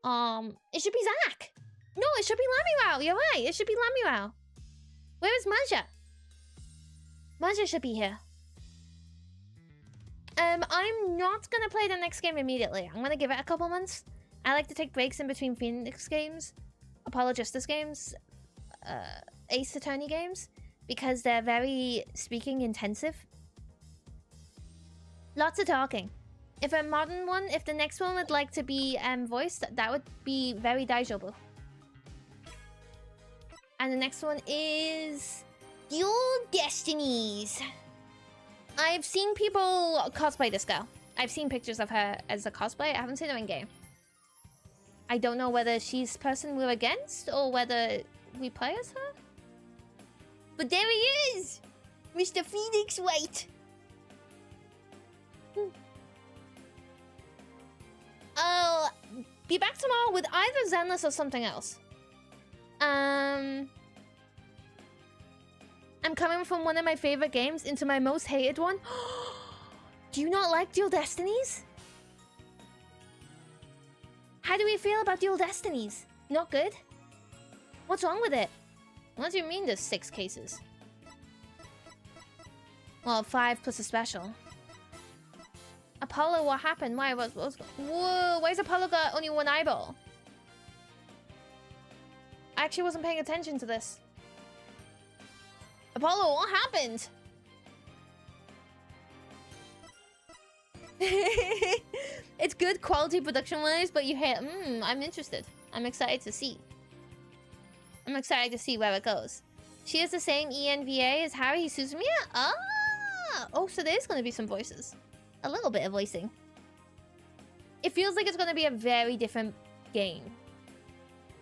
It should be Zach. No, it should be Lemuel. You're right. It should be Lemuel. Where is Maja? Maja should be here. I'm not gonna play the next game immediately. I'm gonna give it a couple months. I like to take breaks in between Phoenix games, Apollo Justice games, Ace Attorney games, because they're very speaking intensive. Lots of talking. If a modern one, if the next one would like to be voiced, that would be very daijoubu. And the next one is Dual Destinies. I've seen people cosplay this girl. I've seen pictures of her as a cosplay. I haven't seen her in game. I don't know whether she's the person we're against or whether we play as her. But there he is! Mr. Phoenix White! Oh, be back tomorrow with either Zenless or something else. I'm coming from one of my favorite games into my most hated one. Do you not like Dual Destinies? How do we feel about Dual Destinies? Not good? What's wrong with it? What do you mean there's 6 cases? Well, 5 plus a special. Apollo, what happened? Why was whoa, why's Apollo got only 1 eyeball? I actually wasn't paying attention to this. Apollo, what happened? It's good quality production-wise, but you hate. I'm interested. I'm excited to see. I'm excited to see where it goes. She has the same ENVA as Harry Suzumiya? Ah! Oh, so there's going to be some voices. A little bit of voicing. It feels like it's going to be a very different game.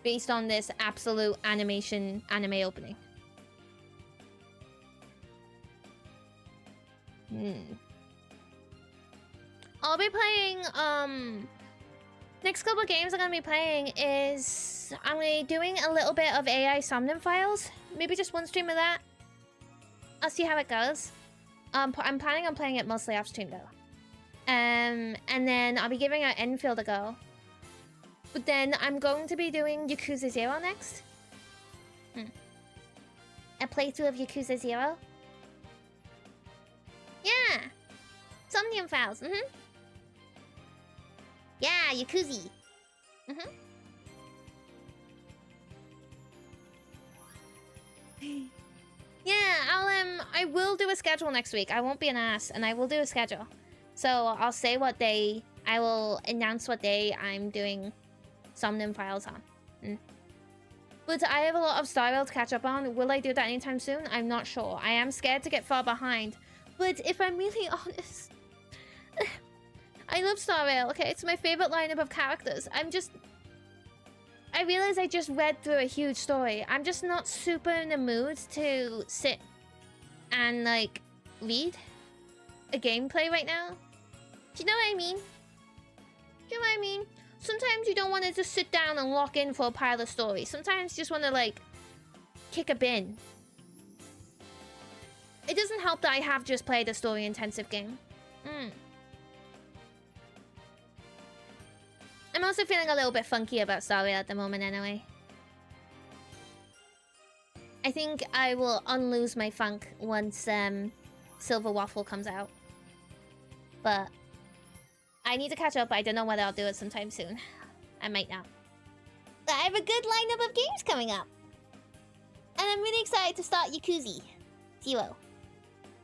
Based on this absolute anime opening. I'll be playing, next couple of games I'm gonna be playing is... I'm gonna be doing a little bit of AI Somnium Files. Maybe just 1 stream of that. I'll see how it goes. I'm planning on playing it mostly off stream though. And then I'll be giving our Enfield a go. But then I'm going to be doing Yakuza 0 next. A playthrough of Yakuza 0. Yeah! Somnium Files, Yeah, Yakuza. Yeah, I will do a schedule next week. I won't be an ass, and I will do a schedule. So I'll say what day, I will announce what day I'm doing Somnium Files on. But I have a lot of Star Rail to catch up on. Will I do that anytime soon? I'm not sure. I am scared to get far behind. But if I'm really honest... I love Star Rail, okay? It's my favorite lineup of characters. I realize I just read through a huge story. I'm just not super in the mood to sit and, like, read a gameplay right now. Do you know what I mean? Do you know what I mean? Sometimes you don't want to just sit down and lock in for a pile of stories. Sometimes you just want to, like, kick a bin. It doesn't help that I have just played a story-intensive game. I'm also feeling a little bit funky about Star Rail at the moment anyway. I think I will unloose my funk once Silver Waffle comes out. But I need to catch up. I don't know whether I'll do it sometime soon. I might not. But I have a good lineup of games coming up. And I'm really excited to start Yakuza 0.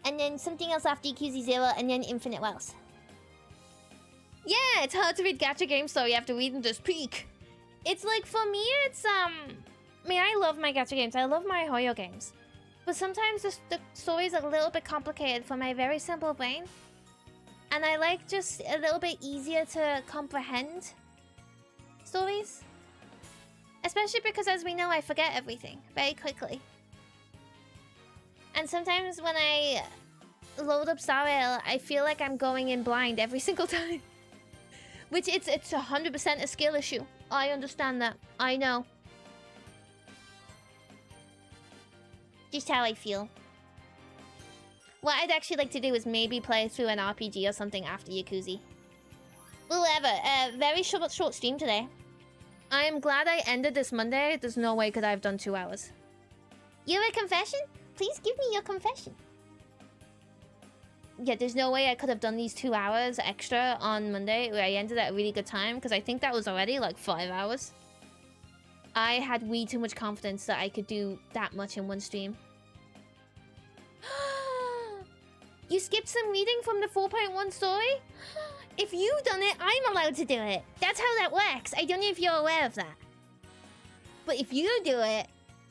And then something else after Yakuza 0, and then Infinite Wells. Yeah, it's hard to read gacha games, so you have to read them just peak. It's like, for me, it's, I mean, I love my gacha games. I love my Hoyo games. But sometimes the story's a little bit complicated for my very simple brain. And I like just a little bit easier to comprehend stories. Especially because, as we know, I forget everything very quickly. And sometimes when I load up Star Rail, I feel like I'm going in blind every single time. Which it's 100% a skill issue. I understand that. I know. Just how I feel. What I'd actually like to do is maybe play through an RPG or something after Yakuza. Whatever. Very short stream today. I'm glad I ended this Monday. There's no way could I have done 2 hours. You have a confession? Please give me your confession. Yeah, there's no way I could have done these 2 hours extra on Monday where I ended at a really good time, because I think that was already like 5 hours. I had way too much confidence that I could do that much in one stream. You skipped some reading from the 4.1 story? If you've done it, I'm allowed to do it. That's how that works. I don't know if you're aware of that. But if you do it,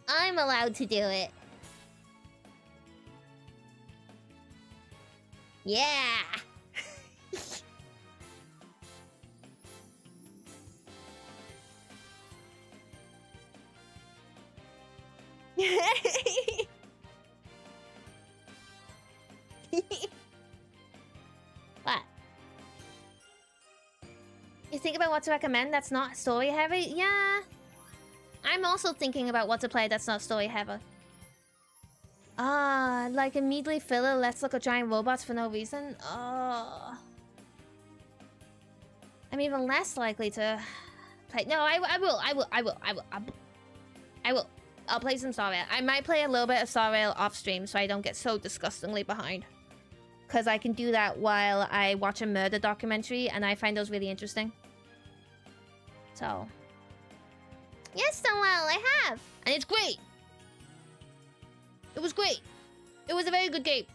I'm allowed to do it. Yeah! What? You think about what to recommend that's not story heavy? Yeah. I'm also thinking about what to play that's not story heavy. Like immediately filler, let's look at giant robots for no reason. I'm even less likely to play. No, I will. I'll play some Star Rail. I might play a little bit of Star Rail off stream so I don't get so disgustingly behind. Because I can do that while I watch a murder documentary, and I find those really interesting. So. Yes, Stonewell, I have! And it's great! It was great. It was a very good game.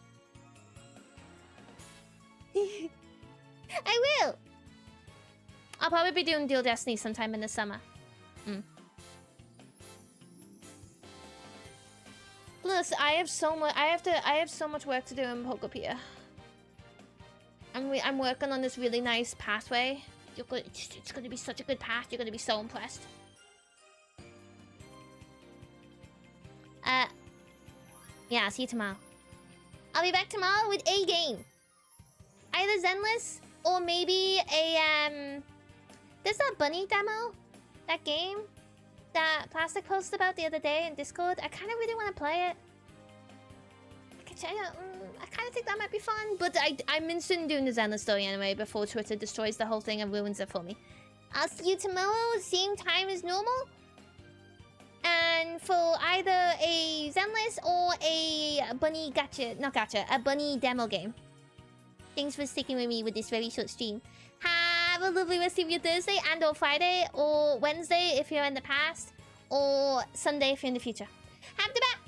I will! I'll probably be doing Dual Destiny sometime in the summer. Plus, I have so much. I have so much work to do in Pokopia. I'm working on this really nice pathway. It's gonna be such a good path. You're gonna be so impressed. Yeah, I'll see you tomorrow. I'll be back tomorrow with a game. Either Zenless or maybe a there's that bunny demo, that game that Plastic posted about the other day in Discord. I kind of really want to play it. I kind of think that might be fun, but I'm interested in doing the Zenless story anyway before Twitter destroys the whole thing and ruins it for me. I'll see you tomorrow, same time as normal. And for either a Zenless or a bunny a bunny demo game. Thanks for sticking with me with this very short stream. Have a lovely rest of your Thursday and or Friday or Wednesday if you're in the past or Sunday if you're in the future. Have the back.